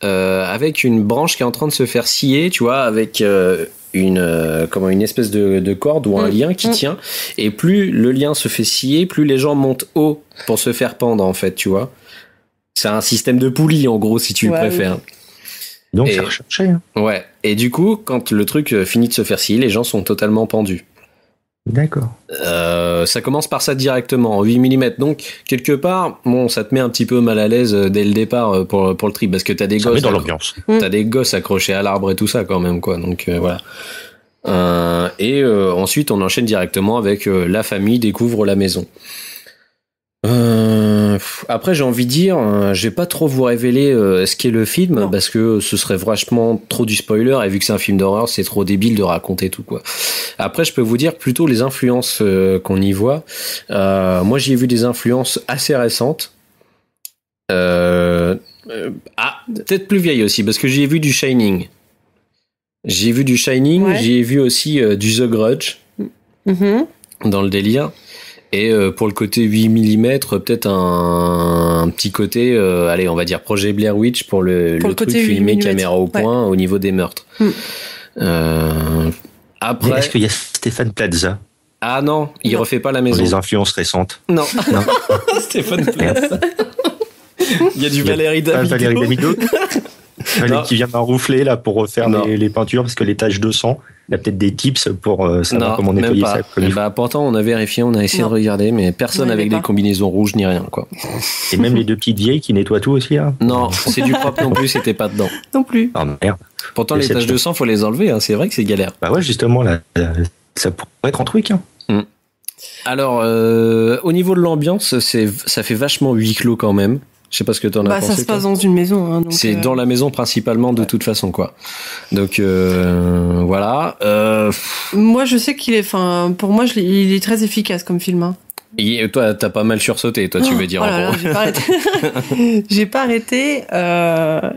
avec une branche qui est en train de se faire scier, tu vois, avec une espèce de corde ou un lien qui tient. Et plus le lien se fait scier, plus les gens montent haut pour se faire pendre, en fait, tu vois. C'est un système de poulie, en gros, si tu le préfères. Oui. Donc, c'est recherché. Hein. Ouais. Et du coup, quand le truc finit de se faire scier, les gens sont totalement pendus. D'accord. Ça commence par ça directement, en 8 mm. Donc, quelque part, ça te met un petit peu mal à l'aise dès le départ pour le trip, parce que t'as des gosses. Dans l'ambiance. T'as des gosses accrochés à l'arbre et tout ça, quand même, quoi. Donc, voilà. Ensuite, on enchaîne directement avec la famille découvre la maison. Après, j'ai envie de dire, je vais pas trop vous révéler ce qu'est le film, parce que ce serait vachement trop du spoiler, et vu que c'est un film d'horreur, c'est trop débile de raconter tout, quoi. Après, je peux vous dire plutôt les influences qu'on y voit. Moi, j'y ai vu des influences assez récentes. Peut-être plus vieilles aussi, parce que j'y ai vu du Shining. J'y ai vu aussi du The Grudge, dans le délire. Et pour le côté 8 mm, peut-être un petit côté, allez, on va dire projet Blair Witch pour le truc filmé caméra au point au niveau des meurtres. Après, mais est-ce qu'il y a Stéphane Plaza ? Ah non, il refait pas la maison. Les influences récentes. Non. Stéphane Plaza. Il y a du Valérie Damido. Qui vient m'enroufler là pour refaire les peintures parce que les taches de sang, il y a peut-être des tips pour savoir comment nettoyer ça. Pourtant, on a vérifié, on a essayé de regarder, mais personne avec des combinaisons rouges ni rien, quoi. Et même les deux petites vieilles qui nettoient tout aussi, là. Non, c'est du propre non plus, c'était pas dedans. Non plus. Ah merde. Pourtant, les taches de sang, faut les enlever, hein, c'est vrai que c'est galère. Bah ouais, justement, là, ça pourrait être un truc, hein. Alors, au niveau de l'ambiance, ça fait vachement huis clos quand même. Je sais pas ce que t'en as pensé. Ça se passe dans une maison. Hein, donc c'est dans la maison principalement de toute façon, quoi. Donc voilà. Moi, je sais qu'il est. Enfin, pour moi, il est très efficace comme film. Hein. Toi, t'as pas mal sursauté. Toi, tu veux dire. J'ai pas arrêté. J'ai pas arrêté.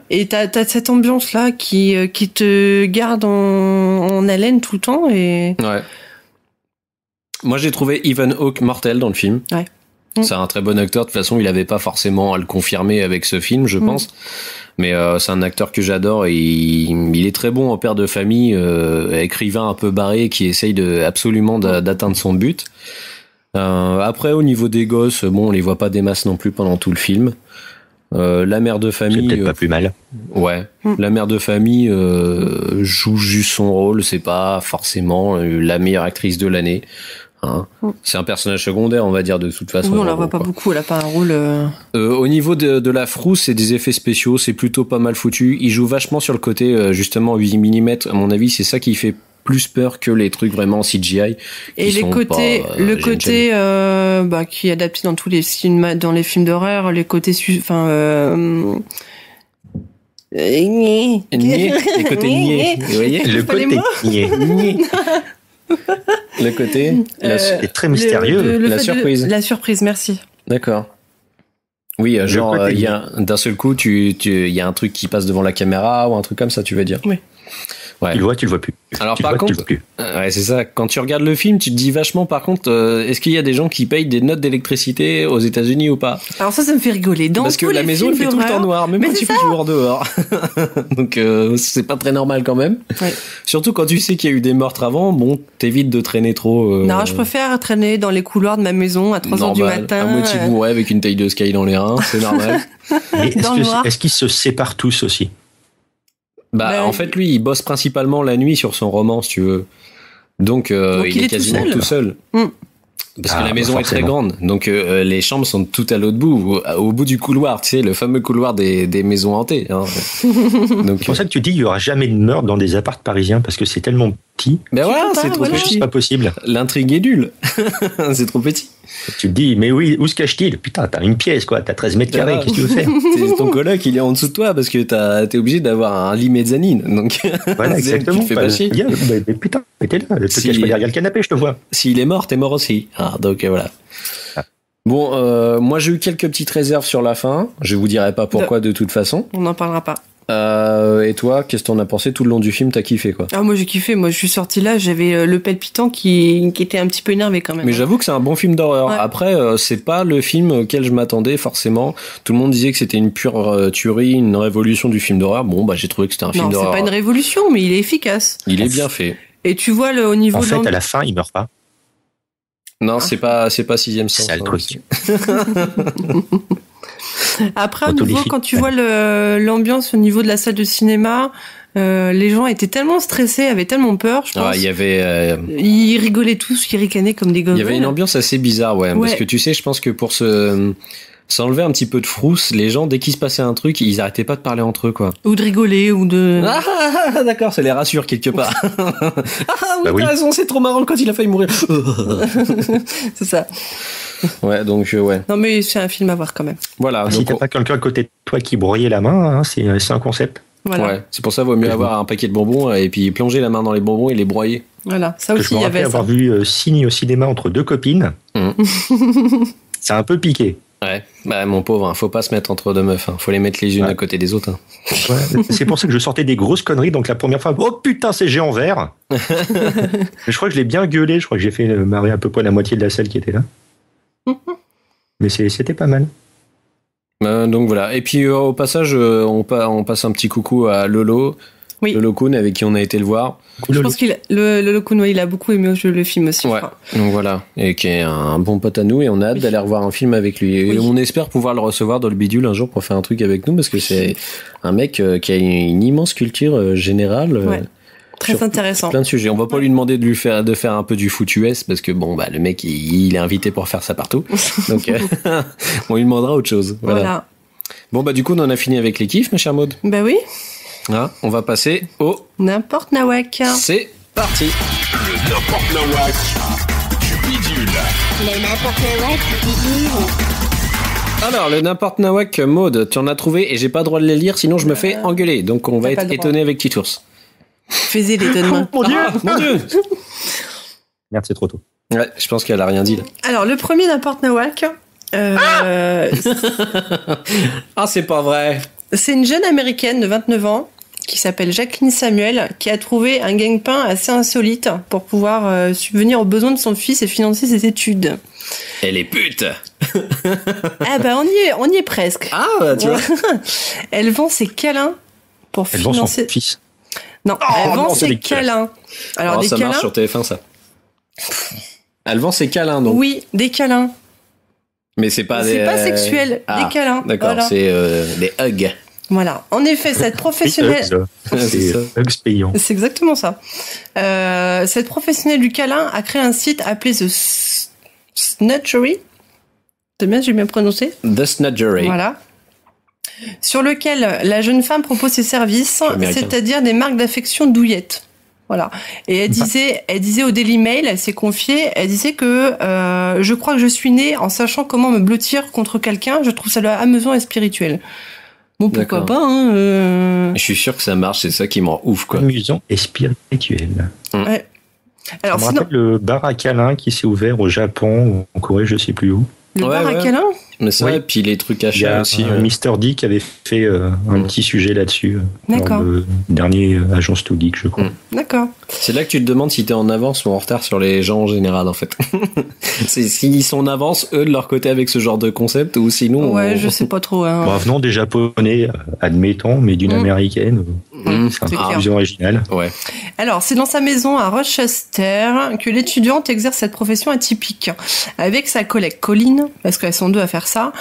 Et t'as cette ambiance là qui te garde en haleine tout le temps et. Ouais. Moi, j'ai trouvé Ethan Hawke mortel dans le film. Ouais. C'est un très bon acteur. De toute façon, il avait pas forcément à le confirmer avec ce film, je pense. Mais c'est un acteur que j'adore. Et il est très bon en père de famille, écrivain un peu barré qui essaye absolument d'atteindre son but. Après, au niveau des gosses, on les voit pas des masses non plus pendant tout le film. La mère de C'est famille, peut-être pas plus mal. ouais, la mère de famille joue juste son rôle. C'est pas forcément la meilleure actrice de l'année. Hein. C'est un personnage secondaire, on va dire de toute façon. Oui, on la voit pas beaucoup, elle a pas un rôle. Au niveau de la frousse et des effets spéciaux, c'est plutôt pas mal foutu. Il joue vachement sur le côté justement 8 mm. À mon avis, c'est ça qui fait plus peur que les trucs vraiment CGI. Et les côtés, le côté qui est adapté dans tous les films, d'horreur, les côtés, Les côtés niais, vous voyez. Le côté niais. Le côté. C'est très mystérieux. La surprise. La surprise, merci. D'accord. Oui, genre côté il y a d'un seul coup, il y a un truc qui passe devant la caméra ou un truc comme ça, tu veux dire. Oui. Ouais. Tu le vois, tu le vois plus. Alors tu par le vois, tu contre, le vois plus. ouais, c'est ça. Quand tu regardes le film, tu te dis vachement. Par contre, est-ce qu'il y a des gens qui payent des notes d'électricité aux États-Unis ou pas? Alors ça me fait rigoler. Dans Parce que tous la les maison, elle films fait tout le temps d'horreur- noir, même Mais quand c'est tu fais ça. jouer dehors. Donc c'est pas très normal quand même. Ouais. Surtout quand tu sais qu'il y a eu des meurtres avant. Bon, t'évites de traîner trop. Non, je préfère traîner dans les couloirs de ma maison à 3h du normal. matin. À moitié bourré avec une taille de sky dans les reins, c'est normal. Mais Dans le noir. est-ce qu'ils se séparent tous aussi? Ben, En fait, lui, il bosse principalement la nuit sur son roman, si tu veux. Donc il il est est quasiment tout tout seul. Mm. Parce que Ah, la maison est très forcément. grande. Donc les chambres sont toutes à l'autre bout, au bout du couloir, tu sais, le fameux couloir des maisons hantées. Hein. Donc, C'est pour ça que tu dis qu'il y aura jamais de meurtre dans des apparts parisiens parce que c'est tellement petit. ben voilà, peux pas, c'est trop voilà. C'est petit. pas possible. L'intrigue est nulle. C'est trop petit. Tu te dis, mais oui, où se cache-t-il? Putain, t'as une pièce, quoi. T'as 13 mètres carrés. Voilà. Qu'est-ce que tu veux faire? C'est ton coloc, il est en dessous de toi parce que t'es obligé d'avoir un lit mezzanine. Donc, Voilà, c'est- exactement. tu te fais pas chier. Viens, mais putain, mais t'es là. Te Si- cache pas derrière le canapé, je te vois. S'il est mort, t'es mort aussi. Ah, donc voilà. Ah. Bon, moi j'ai eu quelques petites réserves sur la fin. Je vous dirai pas pourquoi de toute façon. On n'en parlera pas. Et toi, qu'est-ce que t'en as pensé tout le long du film? T'as kiffé quoi? Ah, moi j'ai kiffé. Moi je suis sortie là, j'avais le palpitant qui était un petit peu énervé quand même. Mais j'avoue que c'est un bon film d'horreur. Ouais. Après, c'est pas le film auquel je m'attendais forcément. Tout le monde disait que c'était une pure tuerie, une révolution du film d'horreur. Bon, bah j'ai trouvé que c'était un film Non, c'est d'horreur. pas une révolution, mais il est efficace. Il est bien fait. Et tu vois au niveau En de fait, l'ambiance- à la fin, il meurt pas. Non, c'est pas Sixième C'est Sens. ça le hein, truc. aussi. Après, au Dans tous les niveau, films. quand tu vois l'ambiance au niveau de la salle de cinéma, les gens étaient tellement stressés, avaient tellement peur, je pense. Ah, il y avait. Ils rigolaient tous, ils ricanaient comme des Il gogos. y avait une ambiance assez bizarre, ouais. Parce Ouais. que tu sais, je pense que pour s'enlever un petit peu de frousse, les gens, dès qu'il se passait un truc, ils arrêtaient pas de parler entre eux, quoi. Ou de rigoler, ou de... Ah, d'accord, ça les rassure quelque part. Ah, oui, Bah oui. t'as raison, c'est trop marrant quand il a failli mourir. C'est ça. Ouais, donc, ouais. Non, mais c'est un film à voir quand même. Voilà. Si donc, t'as pas quelqu'un à côté de toi qui broyait la main, hein, c'est un concept. Voilà. ouais. C'est pour ça, vaut mieux avoir un paquet de bonbons et puis plonger la main dans les bonbons et les broyer. Voilà. Ça Que aussi, je me il y rappelle avait ça. avoir vu Signe au cinéma entre deux copines. Mhm. C'est un peu piqué. Ouais. Bah, mon pauvre, hein, faut pas se mettre entre deux meufs. Hein. Faut les mettre les unes Ouais. à côté des autres. Hein. Ouais, c'est pour ça que je sortais des grosses conneries. Donc la première fois, oh putain, c'est géant vert. Je crois que je l'ai bien gueulé. Je crois que j'ai fait marrer à peu près la moitié de la salle qui était là. Mais c'était pas mal. Donc voilà. Et puis au passage, on passe un petit coucou à Lolo. Oui. Lolo Kun, avec qui on a été le voir. Je pense qu'il le Kuno, il a beaucoup aimé le film aussi. je Ouais. crois. Donc voilà. Et qui est un bon pote à nous et on a hâte d'aller revoir un film avec lui. Et Oui. on espère pouvoir le recevoir dans le bidule un jour pour faire un truc avec nous parce que c'est un mec qui a une immense culture générale. Ouais. Très sur intéressant. Plein de sujets. On va pas lui demander de faire un peu du foot US parce que bon bah le mec il est invité pour faire ça partout. Donc on lui demandera autre chose. Voilà. Bon bah du coup on en a fini avec les kiffs, ma chère Maud. Bah oui. Hein, on va passer au N'importe Nawak. c'est parti. Le n'importe nawak du bidule. Le n'importe quoi du bidule. Alors le n'importe nawak Maud, tu en as trouvé et j'ai pas le droit de les lire sinon je me fais engueuler. Donc on va T'as pas être le droit. étonné avec Titours. Faisez l'étonnement. Mon Dieu. Ah, mon Dieu. Merde, c'est trop tôt. Ouais, je pense qu'elle a rien dit là. Alors, le premier n'importe Nawak, Ah c'est pas vrai. c'est une jeune américaine de 29 ans qui s'appelle Jacqueline Samuel qui a trouvé un gagne-pain assez insolite pour pouvoir subvenir aux besoins de son fils et financer ses études. Elle est pute. Ah bah on y est presque. Ah bah, tu vois. Elle vend ses câlins pour Elle vend son financer. fils. Non, elle non, vend c'est ses dégueulasse. câlins. Alors des ça câlins. marche sur TF1 ça. Elle vend ses câlins donc. Oui, des câlins. Mais c'est pas C'est pas sexuel, des câlins. D'accord, Voilà. c'est des hugs. Voilà. En effet, cette professionnelle... C'est Hugs payant. C'est exactement ça. Cette professionnelle du câlin a créé un site appelé The Snatchery. C'est bien, j'ai bien prononcé. The Snatchery. Voilà. Sur lequel la jeune femme propose ses services, Américain. c'est-à-dire des marques d'affection douillettes. Voilà. Et elle disait au Daily Mail, elle s'est confiée, elle disait que je crois que je suis née en sachant comment me blottir contre quelqu'un. Je trouve ça amusant et spirituel. Bon, pourquoi D'accord. pas, hein. Je suis sûr que ça marche, c'est ça qui me rend ouf, quoi. Amusant et spirituel. Ouais. Alors, Ça me sinon, rappelle le bar à câlin qui s'est ouvert au Japon ou en Corée, je sais plus où. le bar Ouais, à ouais. câlin. Mais c'est Oui. vrai, puis les trucs Il y achats a aussi. Mr. D qui avait fait un petit sujet là-dessus. D'accord. Dans le dernier Agence to Geek, je crois. D'accord. C'est là que tu te demandes si t'es en avance ou en retard sur les gens en général, en fait. C'est s'ils sont en avance, eux, de leur côté, avec ce genre de concept, ou sinon... Ouais, on- je sais pas trop. Hein. Bon, venant des Japonais, admettons, mais d'une américaine, c'est un c'est peu clair. plus original. Ouais. Alors, c'est dans sa maison à Rochester que l'étudiante exerce cette profession atypique. Avec sa collègue Colline, parce qu'elles sont deux à faire ça.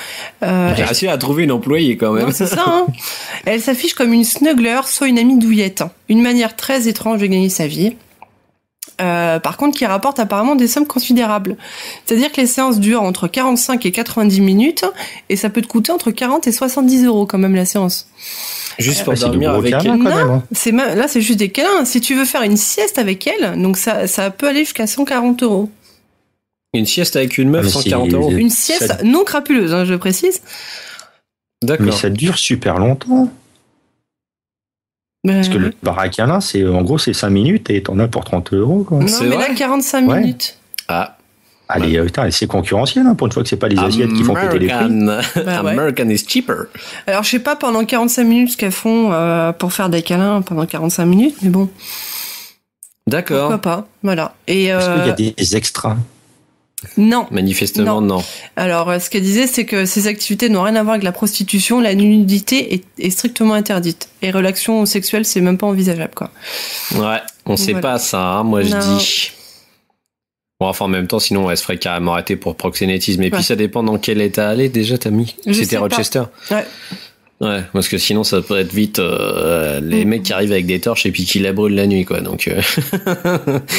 J'ai réussi à trouver une employée, quand même. Non, c'est ça, hein. Elle s'affiche comme une snuggler, soit une amie douillette. Une manière très étrange de gagner sa vie. Par contre, qui rapporte apparemment des sommes considérables. C'est-à-dire que les séances durent entre 45 et 90 minutes, et ça peut te coûter entre 40 et 70 euros quand même la séance. Juste pour Ah, c'est du dormir gros avec câlin, elle. quand Non. même. Hein. Là, c'est juste des câlins. Si tu veux faire une sieste avec elle, donc ça peut aller jusqu'à 140 euros. Une sieste avec une meuf, Mais 140 c'est- euros. Une sieste Ça- non crapuleuse, hein, je précise. D'accord. Mais ça dure super longtemps. Parce que le bar à câlin, c'est, en gros, c'est 5 minutes et t'en as pour 30 euros. Quoi. Non, C'est mais vrai là, 45 Ouais. minutes. Ah, Allez, putain, c'est concurrentiel, hein, pour une fois que c'est pas les Asiates qui font péter les prix. American. Bah ouais. American is cheaper. Alors, je sais pas pendant 45 minutes ce qu'elles font pour faire des câlins pendant 45 minutes, mais bon, D'accord. pourquoi pas. Voilà. Et Est-ce qu'il y a des extras? non. Manifestement, non. Alors, ce qu'elle disait, c'est que ces activités n'ont rien à voir avec la prostitution. La nudité est strictement interdite. Et relations sexuelles, c'est même pas envisageable, quoi. Ouais, on sait Voilà. pas ça, hein, moi je Non. dis. Bon, enfin, en même temps, sinon, elle se ferait carrément arrêter pour proxénétisme. Et Ouais. puis, ça dépend dans quel état elle est, déjà, t'as mis. Je sais C'était pas. Rochester. Ouais. Ouais, parce que sinon, ça peut être vite les mecs qui arrivent avec des torches et puis qui la brûlent la nuit, quoi. Donc,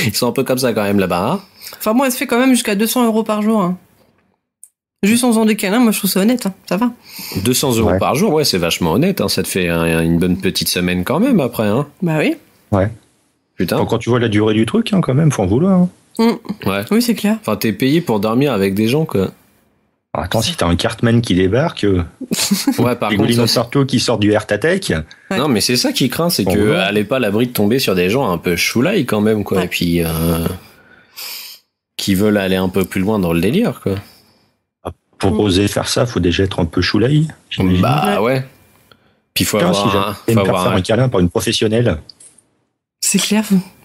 ils sont un peu comme ça quand même là-bas. Hein. Enfin, moi, elle se fait quand même jusqu'à 200 euros par jour. Hein. Juste en faisant des câlins, moi, je trouve ça honnête. Hein. Ça va. 200 euros Ouais. par jour, ouais, c'est vachement honnête. Hein. Ça te fait une bonne petite semaine quand même après. Hein. Bah oui. Putain. Enfin, quand tu vois la durée du truc, hein, quand même, faut en vouloir. Hein. Ouais. Oui, c'est clair. Enfin, t'es payé pour dormir avec des gens, quoi. Alors, attends, si t'as un Cartman qui débarque, Ouais, par les contre, Golino ça, Sarto qui sort du Air-Tatec, Ouais. non, mais c'est ça qui craint, c'est Bon, que voilà. elle est pas à l'abri de tomber sur des gens un peu choulailles quand même, quoi. Ouais. Et puis, qui veulent aller un peu plus loin dans le délire, quoi. pour oser faire ça, faut déjà être un peu choulaï. j'imagine. Bah ouais. Puis faut Putain, si avoir j'avais faut me faire avoir faire un câlin par une professionnelle. C'est clair.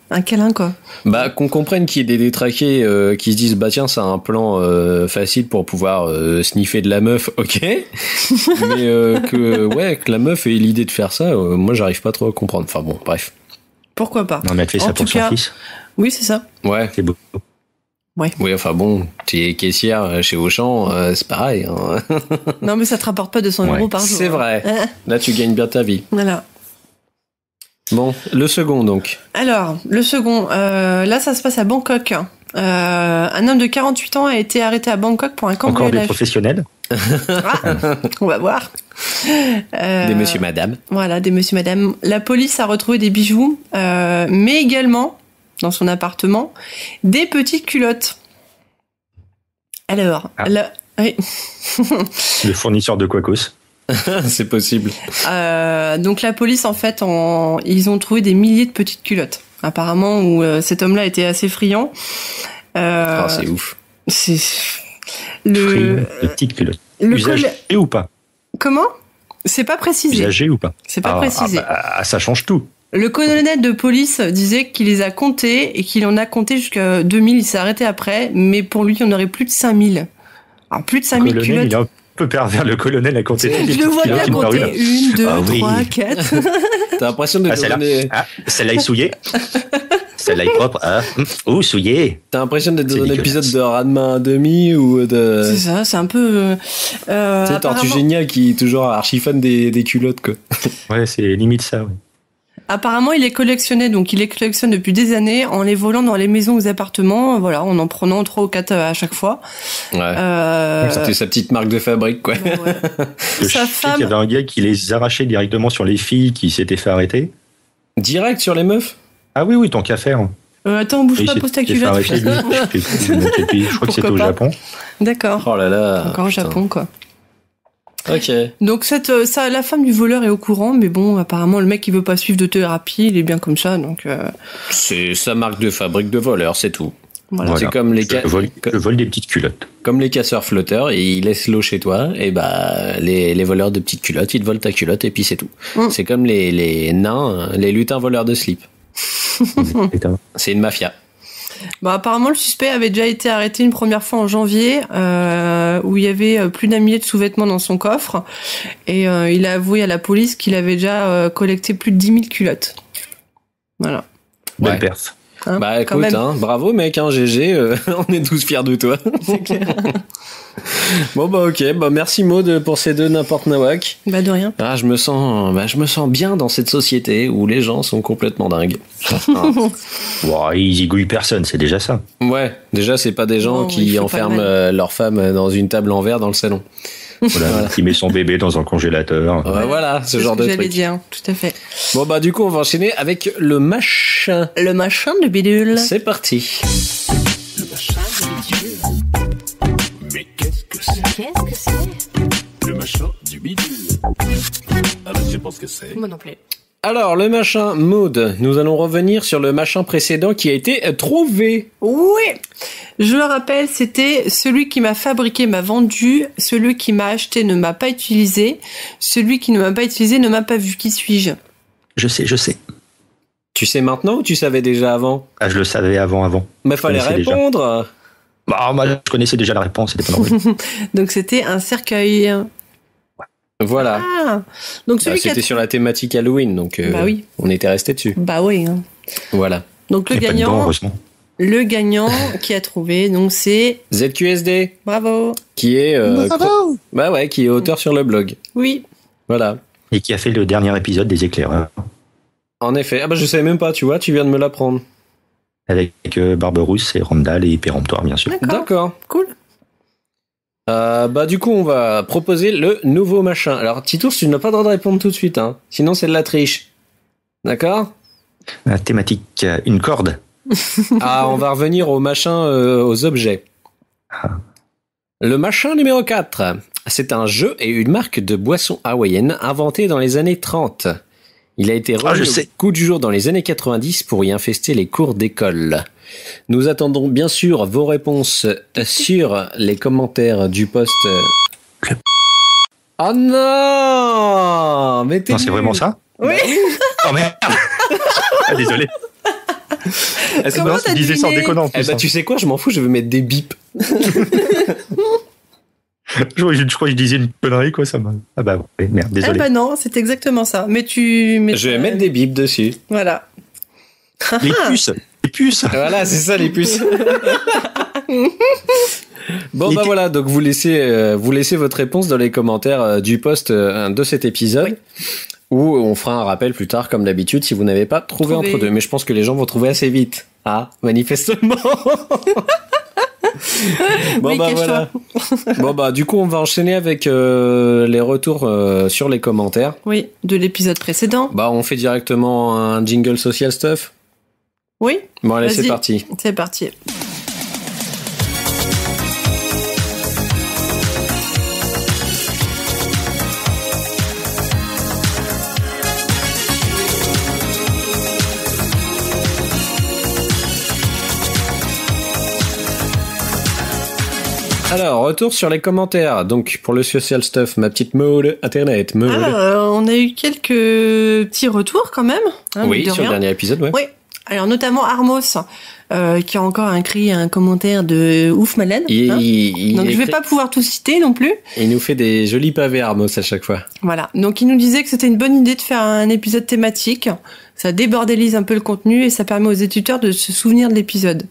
Un câlin, quoi. Bah, qu'on comprenne qu'il y ait des détraqués qui se disent bah tiens, c'est un plan facile pour pouvoir sniffer de la meuf, ok. Mais que la meuf ait l'idée de faire ça, moi j'arrive pas trop à comprendre. Enfin bon, bref. Pourquoi pas? Non, mais elle fait En ça pour tout son cas- fils. Oui, c'est ça. Ouais. C'est beau. Oui, enfin bon, t'es caissière chez Auchan, c'est pareil. Hein. Non, mais ça te rapporte pas 200 Ouais. euros par jour. C'est vrai. Là, tu gagnes bien ta vie. Voilà. Bon, le second donc. Alors, le second, là, ça se passe à Bangkok. Un homme de 48 ans a été arrêté à Bangkok pour un Encore des cambriolage. professionnels. On va voir. Des monsieur, madame. Voilà, des monsieur, madame. La police a retrouvé des bijoux, mais également, dans son appartement, des petites culottes. Alors, Ah. oui. Le fournisseur de Quacos. C'est possible. Donc la police, en fait, ils ont trouvé des milliers de petites culottes. Apparemment, où cet homme-là était assez friand. Ah, c'est ouf. C'est Le petite culotte. le Usagé ou pas? Comment? C'est pas précisé. Usagé ou pas? C'est pas précisé. Ça change tout. Le colonel de police disait qu'il les a comptés et qu'il en a compté jusqu'à 2000. Il s'est arrêté après, mais pour lui, il y en aurait plus de 5000. Alors, plus de Le 5000 colonel, culottes. il est un peu pervers, le colonel a compté. toutes les Je le petites vois culottes bien qui me parurent. compter. 1, 2, Ah oui. 3, 4. T'as l'impression de Ah, celle-là. donner... Ah, celle-là est souillée. Celle-là est propre. Ah, souillé. T'as l'impression d'être dans C'est un dégueulasse. épisode de Ranma 1,5 ou de... C'est ça, c'est un peu. Tu sais, Tortue apparemment- Géniale qui est toujours archi fan des culottes, quoi. Ouais, c'est limite ça. Ouais. Apparemment, il les collectionnait, donc il les collectionne depuis des années en les volant dans les maisons ou les appartements, voilà, en prenant 3 ou 4 à chaque fois. Ouais. C'était sa petite marque de fabrique, quoi. Ouais. Je Sa sais qu'il y avait un gars qui les arrachait directement sur les filles qui s'étaient fait arrêter. Direct sur les meufs? Ah oui, tant qu'à faire. Attends, bouge Oui, pas, il pose ta s'était fait culotte. arrêter, lui. Je sais plus, je crois que c'était au Pourquoi pas. Japon. D'accord. Oh là là. Encore au putain. Japon, quoi. Ok. Donc la femme du voleur est au courant, mais bon, apparemment le mec il veut pas suivre de thérapie, il est bien comme ça, donc C'est sa marque de fabrique de voleur, c'est tout. voilà. Voilà. C'est comme les, Je vole des petites culottes. comme les casseurs flotteurs, et ils laissent l'eau chez toi, et bah les voleurs de petites culottes, ils te volent ta culotte, et puis c'est tout. Mm. C'est comme les nains, les lutins voleurs de slip. Putain. C'est une mafia. Bon, apparemment le suspect avait déjà été arrêté une première fois en janvier, où il y avait plus d'un millier de sous-vêtements dans son coffre, et il a avoué à la police qu'il avait déjà collecté plus de 10 000 culottes. Voilà. Belle Ouais. perf. Hein, Bah quand écoute, même. hein, bravo mec, hein, GG, on est tous fiers de toi. C'est clair. Bon bah ok, bah merci Maud pour ces deux n'importe nawak. Bah de rien. Ah, je me sens bien dans cette société où les gens sont complètement dingues. Ouais, ils zigouillent personne, c'est déjà ça. Ouais, déjà c'est pas des gens Non, il qui fait pas enferment mal. leur femme dans une table en verre dans le salon. Voilà. Qui met son bébé dans un congélateur. Ouais, voilà, ce C'est genre que de j'allais truc. dire, tout à fait. Bon bah du coup on va enchaîner avec le machin. Le machin de bidule. C'est parti. Mais qu'est-ce que c'est Qu'est-ce que c'est? le machin du bidule? Ah bah je sais pas ce que c'est. Moi non plus. Alors le machin Maud, nous allons revenir sur le machin précédent qui a été trouvé. Oui. Je le rappelle, c'était celui qui m'a fabriqué m'a vendu, celui qui m'a acheté ne m'a pas utilisé, celui qui ne m'a pas utilisé ne m'a pas vu. Qui suis-je? Je sais. Tu sais maintenant ou tu savais déjà avant? Ah, je le savais avant. Mais fallait connaissais déjà. répondre. Bah, moi, je connaissais déjà la réponse, c'était pas normal. Donc c'était un cercueil. Voilà. Ah. Donc celui qui a... C'était sur la thématique Halloween, donc Bah oui. on était resté dessus. Bah oui. Hein. Voilà. Donc le Il y a pas de dents, gagnant, heureusement. le gagnant qui a trouvé, donc c'est ZQSD, bravo. qui est bah ouais, qui est auteur sur le blog. Oui. Voilà. Et qui a fait le dernier épisode des éclaireurs. En effet. Ah bah je savais même pas, tu vois, tu viens de me l'apprendre. Avec Barberousse et Randall et Péremptoire, bien sûr. D'accord. D'accord. Cool. Bah du coup on va proposer le nouveau machin. Alors Titours, tu n'as pas le droit de répondre tout de suite, hein. Sinon c'est de la triche. D'accord? La thématique, une corde. Ah, on va revenir au machin, aux objets. Ah. Le machin numéro 4. C'est un jeu et une marque de boisson hawaïenne inventée dans les années 30. Il a été je remis sais. au goût du jour dans les années 90 pour y infester les cours d'école. Nous attendons bien sûr vos réponses sur les commentaires du post. Oh non! Mais t'es Non, c'est nul. vraiment ça? Oui. Oh merde. Ah, désolé. Est-ce que- Comment Non, t'as tu disais ça en deviné déconnant. en Eh plus, bah, hein. tu sais quoi, je m'en fous, je vais mettre des bips. Je crois que je disais une connerie, quoi, ça m'a. Ah bah, ouais, merde, Eh désolé. ben non, c'est exactement ça. Mais Je vais mettre des bips dessus. Voilà. Les puces. Les puces. Voilà, c'est ça les puces. Bon Les bah pu- voilà, donc vous laissez votre réponse dans les commentaires du post de cet épisode, où on fera un rappel plus tard comme d'habitude si vous n'avez pas trouvé Trouvé. entre deux. Mais je pense que les gens vont trouver assez vite. Ah, manifestement. Bon Oui, bah cache-toi. voilà. Bon bah du coup on va enchaîner avec les retours sur les commentaires. Oui, de l'épisode précédent. Bah on fait directement un jingle social stuff. Oui, Bon allez c'est Vas-y. parti. c'est parti. Alors, retour sur les commentaires. Donc, pour le social stuff, ma petite Maud, internet, Maud. On a eu quelques petits retours quand même. Hein, oui, mine de sur le rien. dernier épisode, ouais. Oui. Alors notamment Armos, qui a encore écrit un commentaire de ouf malade. Donc je vais pas pouvoir tout citer non plus. Il nous fait des jolis pavés Armos à chaque fois. Voilà. Donc il nous disait que c'était une bonne idée de faire un épisode thématique. Ça débordélise un peu le contenu et ça permet aux éditeurs de se souvenir de l'épisode.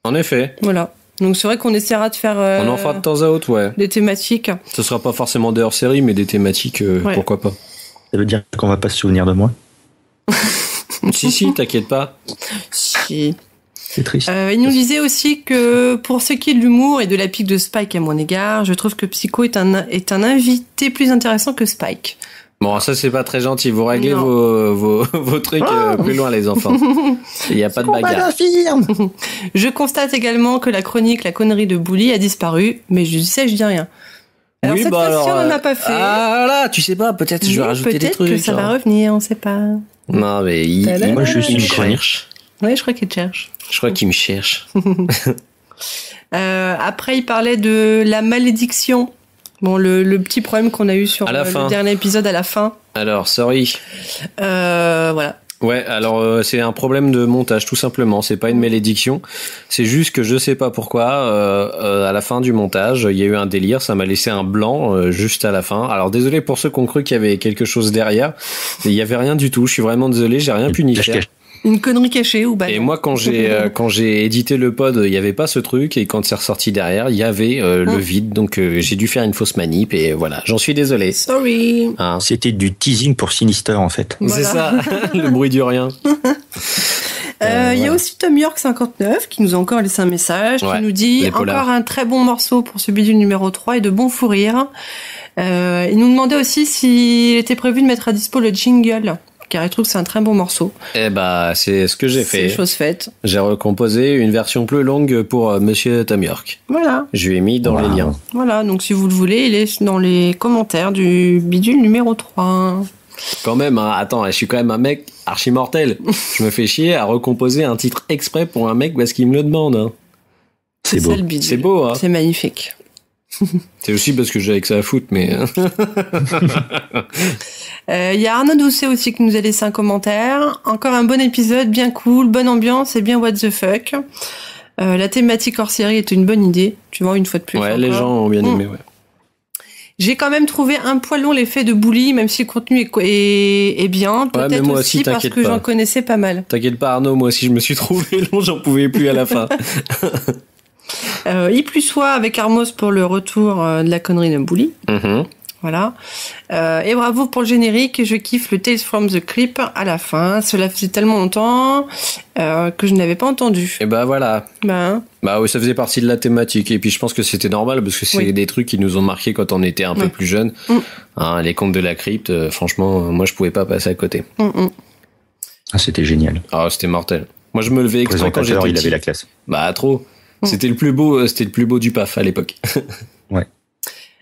En effet. Voilà. Donc c'est vrai qu'on essaiera de faire on en fera de temps à autre, ouais. des thématiques. Ce sera pas forcément des hors-série, mais des thématiques, pourquoi pas. Ça veut dire qu'on va pas se souvenir de moi? Si, t'inquiète pas. Si. C'est triste. Il nous disait aussi que pour ce qui est de l'humour et de la pique de Spike à mon égard, je trouve que Psycho est un invité plus intéressant que Spike. Bon, ça c'est pas très gentil. Vous réglez vos trucs plus loin, les enfants. Il n'y a pas de bagarre. Je constate également que la chronique La connerie de Bully a disparu, mais je dis rien. Alors cette fois-ci, on n'en a pas fait. Ah là, tu sais pas, peut-être je vais rajouter des trucs. Peut-être que ça va revenir, on sait pas. Non, mais moi je suis une chronique. Oui, je crois qu'il te cherche. Je crois qu'il me cherche. Après, il parlait de la malédiction. Bon, le petit problème qu'on a eu sur le dernier épisode à la fin. Alors, sorry. Voilà. Ouais, alors c'est un problème de montage tout simplement, c'est pas une malédiction, c'est juste que je sais pas pourquoi à la fin du montage, il y a eu un délire, ça m'a laissé un blanc juste à la fin. Alors désolé pour ceux qui ont cru qu'il y avait quelque chose derrière, il y avait rien du tout, je suis vraiment désolé, j'ai rien pu ni faire. Une connerie cachée ou Et moi quand j'ai édité le pod, il y avait pas ce truc et quand c'est ressorti derrière, il y avait le vide, donc j'ai dû faire une fausse manip et voilà, j'en suis désolé. Sorry. Hein. C'était du teasing pour Sinister en fait. Voilà. C'est ça, le bruit du rien. Il y a aussi Tom York 59 qui nous a encore laissé un message, qui nous dit encore un très bon morceau pour ce bidule numéro 3 et de bons fous rires. Il nous demandait aussi s'il était prévu de mettre à dispo le jingle, car il trouve que c'est un très bon morceau. Eh bah, c'est ce que j'ai fait. C'est chose faite. J'ai recomposé une version plus longue pour Monsieur Tom York. Voilà. Je lui ai mis dans les liens. Voilà, donc si vous le voulez, il est dans les commentaires du bidule numéro 3. Quand même, hein, attends, je suis quand même un mec archi mortel. Je me fais chier à recomposer un titre exprès pour un mec parce qu'il me le demande. Hein. C'est beau. C'est beau, hein. C'est magnifique. C'est aussi parce que j'ai que ça à foutre, mais... y a Arnaud Doucet aussi qui nous a laissé un commentaire. Encore un bon épisode, bien cool, bonne ambiance et bien what the fuck. La thématique hors série est une bonne idée, tu vois, une fois de plus. Ouais, encore. les gens ont bien aimé, ouais. J'ai quand même trouvé un poil long l'effet de Bully, même si le contenu est bien. Peut-être moi aussi parce que j'en connaissais pas mal. T'inquiète pas Arnaud, moi aussi je me suis trouvé long, j'en pouvais plus à la fin. Il plus soit avec Armos pour le retour de la connerie de Bully. Voilà. Et bravo pour le générique. Je kiffe le Tales from the Crypt à la fin. Cela faisait tellement longtemps que je n'avais pas entendu. Et bah voilà. Bah oui, ça faisait partie de la thématique. Et puis je pense que c'était normal parce que c'est des trucs qui nous ont marqué quand on était un peu plus jeunes. Hein, les contes de la crypte, franchement, moi je pouvais pas passer à côté. Ah, c'était génial. Ah, c'était mortel. Moi je me levais exprès quand j'étais petit. Il avait la classe. Bah trop. C'était le plus beau du PAF à l'époque. Ouais.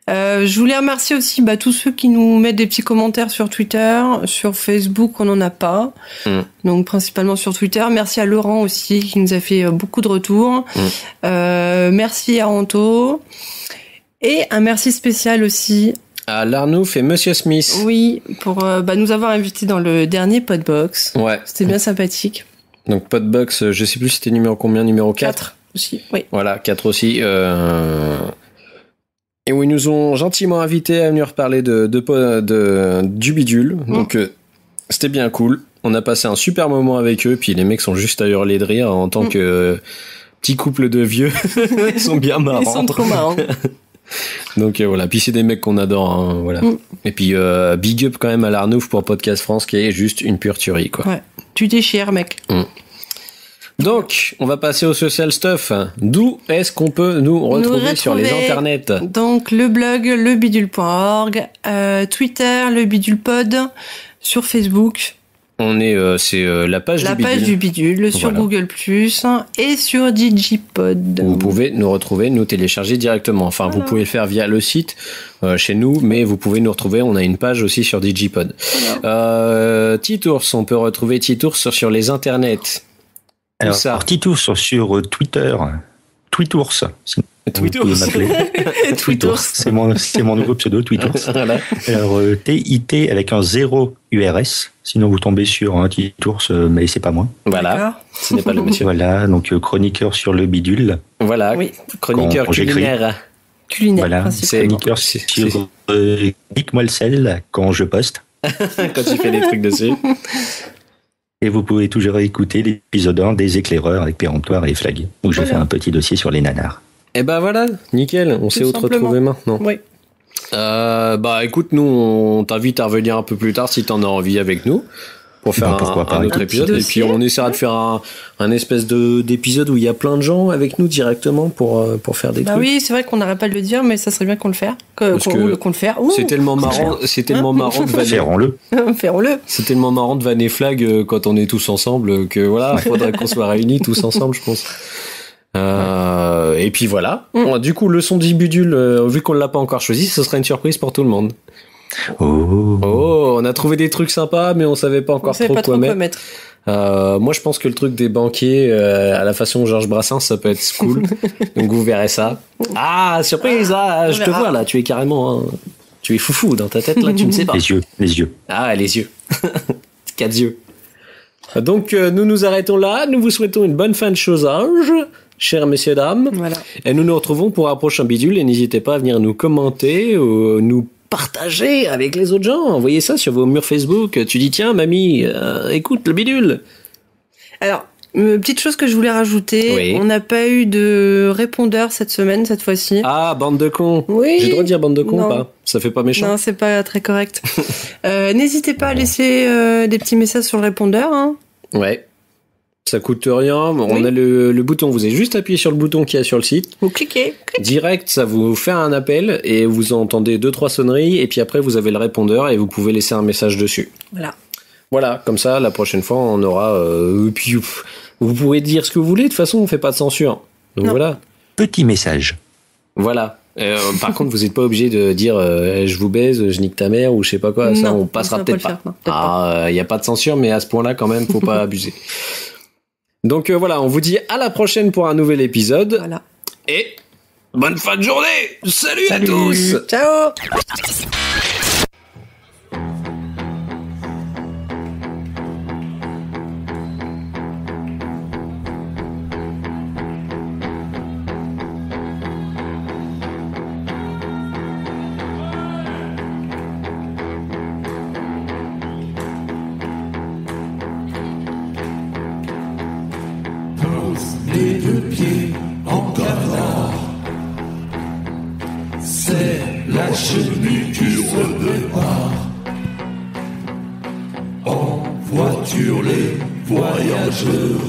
Je voulais remercier aussi tous ceux qui nous mettent des petits commentaires sur Twitter, sur Facebook on n'en a pas, donc principalement sur Twitter. Merci à Laurent aussi qui nous a fait beaucoup de retours. Merci à Anto et un merci spécial aussi à Larnouf et Monsieur Smith. Oui, pour nous avoir invités dans le dernier Podbox. Ouais. C'était bien sympathique. Donc Podbox, je sais plus c'était numéro combien, numéro 4 aussi. Oui. Voilà, 4 aussi. Et où ils nous ont gentiment invités à venir parler du bidule. Donc, c'était bien cool. On a passé un super moment avec eux. Puis les mecs sont juste à hurler de rire en tant que petit couple de vieux. Ils sont bien marrants. Ils sont trop marrants. Donc voilà. Puis c'est des mecs qu'on adore. Hein, voilà. Et puis big up quand même à l'Arnouf pour Podcast France qui est juste une pure tuerie, quoi. Ouais. Tu déchires, mec. Donc, on va passer au social stuff. D'où est-ce qu'on peut nous retrouver sur les internets? Donc, le blog lebidule.org, Twitter, le bidule-pod, sur Facebook. On est, c'est la page du bidule. La page du bidule, sur Google+, et sur Digipod. Vous pouvez nous retrouver, nous télécharger directement. Enfin, vous pouvez le faire via le site, chez nous, mais vous pouvez nous retrouver, on a une page aussi sur Digipod. Titours, on peut retrouver Titours sur les internets. Alors, Titours sur Twitter, Tweetours. Tweetours. Vous pouvez m'appeler. Tweetours. C'est mon nouveau pseudo, Tweetours. Voilà. Alors, TIT avec un 0 URS. Sinon, vous tombez sur un Tweetours, mais c'est pas moi. Voilà. D'accord. Ce n'est pas le monsieur. Voilà, donc chroniqueur sur le bidule. Voilà. Oui. Chroniqueur Quand j'écris. culinaire. Culinaire, Voilà, principalement. chroniqueur c'est- sur Clique-moi le sel quand je poste. Quand tu fais des trucs dessus. Et vous pouvez toujours écouter l'épisode 1 des éclaireurs avec péremptoire et flag, où je Voilà. fais un petit dossier sur les nanars. Et ben voilà, nickel. On sait où te simplement. retrouver maintenant. Oui. Bah écoute, nous on t'invite à revenir un peu plus tard si t'en as envie avec nous pour faire Ben, pourquoi pas. un autre Un épisode. petit Et puis dossier. on essaiera de faire un espèce d'épisode où il y a plein de gens avec nous directement pour faire des Bah trucs. oui, c'est vrai qu'on n'arrête pas de le dire, mais ça serait bien qu'on le fasse. Parce que Qu'on le fasse. Ouh, C'est tellement marrant, de vanner. Ferrons-le. Ferons-le. C'est tellement marrant de vanner Flag quand on est tous ensemble que voilà, faudrait qu'on soit réunis tous ensemble, je pense. Et puis voilà. Du coup, le son du bidule, vu qu'on l'a pas encore choisi, ce sera une surprise pour tout le monde. Oh. Oh, on a trouvé des trucs sympas, mais on savait pas On encore sait trop pas trop quoi quoi mettre. mettre. Moi, je pense que le truc des banquiers à la façon Georges Brassens, ça peut être cool. Donc vous verrez ça. Ah, surprise, on je te verra. vois là, tu es carrément, tu es foufou dans ta tête là, tu ne sais pas. Les yeux. Ah, les yeux. 4 yeux. Donc, nous nous arrêtons là. Nous vous souhaitons une bonne fin de chosage, chers messieurs, dames. Voilà. Et nous nous retrouvons pour un prochain bidule. Et n'hésitez pas à venir nous commenter ou nous partager avec les autres gens. Envoyez ça sur vos murs Facebook. Tu dis, tiens, mamie, écoute le bidule. Alors, une petite chose que je voulais rajouter. Oui. On n'a pas eu de répondeur cette semaine, cette fois-ci. Ah, bande de cons. Oui. J'ai le droit de dire bande de cons ou Non. pas? Ça fait pas méchant. Non, c'est pas très correct. N'hésitez pas à laisser des petits messages sur le répondeur. Hein. Ouais. Ça coûte rien. On Oui. a le bouton. Vous avez juste appuyé sur le bouton qu'il y a sur le site. Vous cliquez. Direct, ça vous fait un appel et vous entendez 2-3 sonneries et puis après vous avez le répondeur et vous pouvez laisser un message dessus. Voilà. Voilà, comme ça, la prochaine fois, on aura... puis, vous pouvez dire ce que vous voulez, de toute façon, on fait pas de censure. Donc Non. voilà. Petit message. Voilà. Par contre, vous n'êtes pas obligé de dire je vous baise, je nique ta mère ou je sais pas quoi. Ça, Non, on passera ça, on peut-être peut pas. le faire, non, peut-être Il n'y a pas de censure, mais à ce point-là, quand même, faut pas abuser. Donc voilà, on vous dit à la prochaine pour un nouvel épisode. Voilà. Et bonne fin de journée. Salut. À tous. Ciao. Les deux pieds en canard, c'est la chenille qui redépart. En voiture les voyageurs,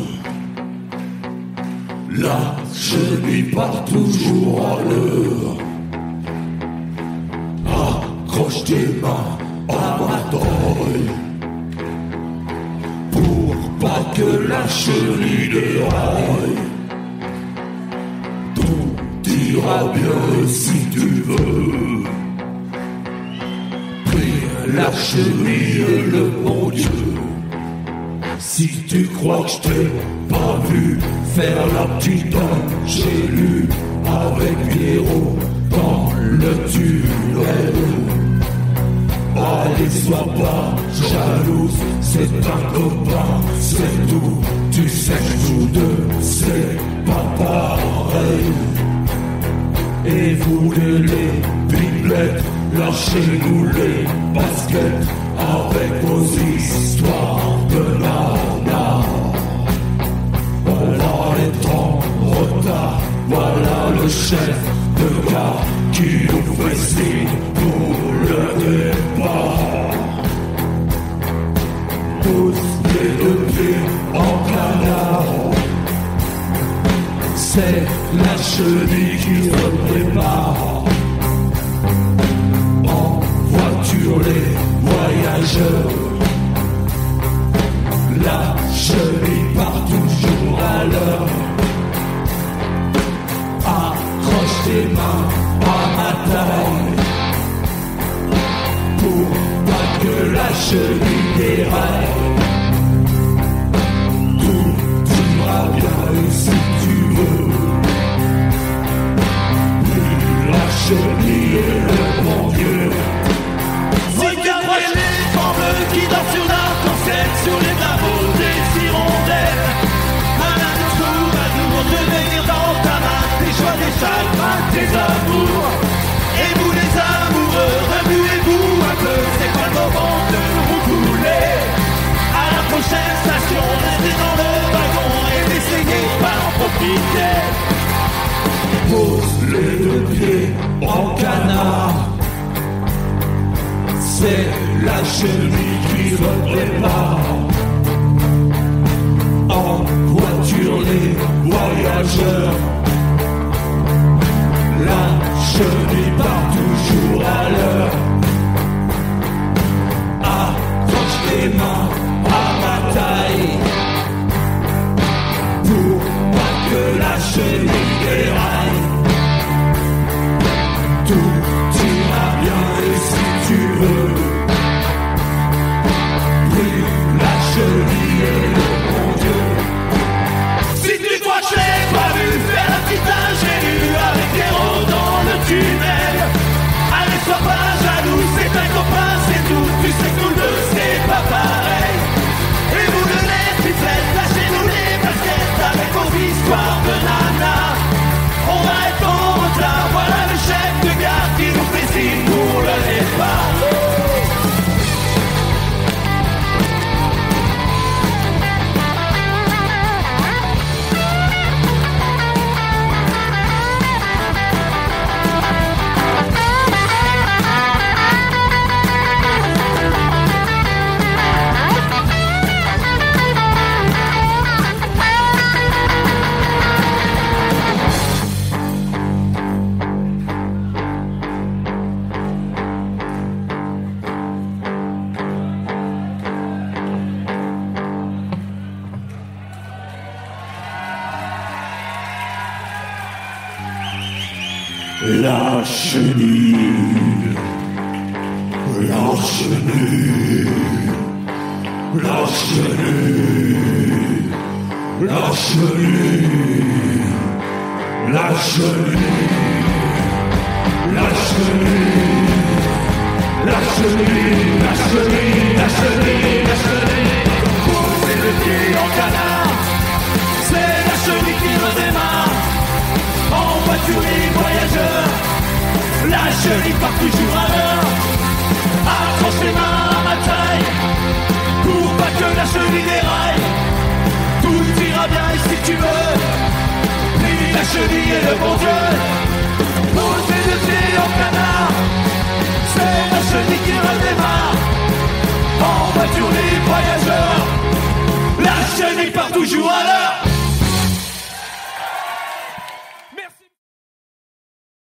la chenille part toujours à l'heure. Accroche tes mains à ma taille, pour pas que la chenille déraille. Tout ira bien si tu veux. Prie la chenille et le bon Dieu. Si tu crois que je t'ai pas vu faire la petite angélue avec Pierrot dans le tunnel, allez, sois pas jalouse, c'est un copain, c'est tout. Tu sais que nous deux, c'est pas pareil. Et vous les pipelettes, lâchez-nous les baskets avec vos histoires de nana. Voilà les temps retard, voilà le chef de gare qui nous fait signe pour le départ. Tous les deux pieds en canard, c'est la chenille qui se prépare. En voiture les voyageurs, la chenille part toujours à l'heure. Accroche tes mains à ma taille, pour pas que la chenille déraille. Tout ira bien si tu veux. sur les drapeaux des hirondelles. Un tour à tour de venir dans ta main tes joies, tes chagrins, tes amours. Et vous les amoureux, remuez-vous un peu, c'est pas le moment de vous couler. À la prochaine station, restez dans le wagon et essayez pas en profiter. Pose les deux pieds en canard, c'est la chenille qui se prépare. En voiture les voyageurs, la chenille part toujours à l'heure. Accroche les mains à ma taille pour pas que la chenille déraille. Tout ira bien et si tu veux, brûle la chenille et le bon Dieu. Si tu crois que je l'ai pas vu faire la petite ingénue avec des rôles dans le tunnel, allez sois pas jaloux, c'est un copain, c'est tout. Tu sais que nous deux c'est pas pareil. Et vous le les faites, lâchez-nous les baskets avec vos histoires de nana. On va être en retard, voilà le chef de gare qui nous fait signe pour le départ. La chenille, la chenille, la chenille, la chenille, la chenille, la chenille, la chenille, la chenille, la chenille, la chenille. Posez le pied en canard, c'est la chenille qui redémarre. En voiture les voyageurs, la chenille part toujours à l'heure. Accroche les mains à ma taille, pour pas que la chenille déraille. Tout ira bien et si tu veux, prie la chenille et le bon Dieu. Pose les deux pieds en canard, c'est la chenille qui redémarre. En voiture les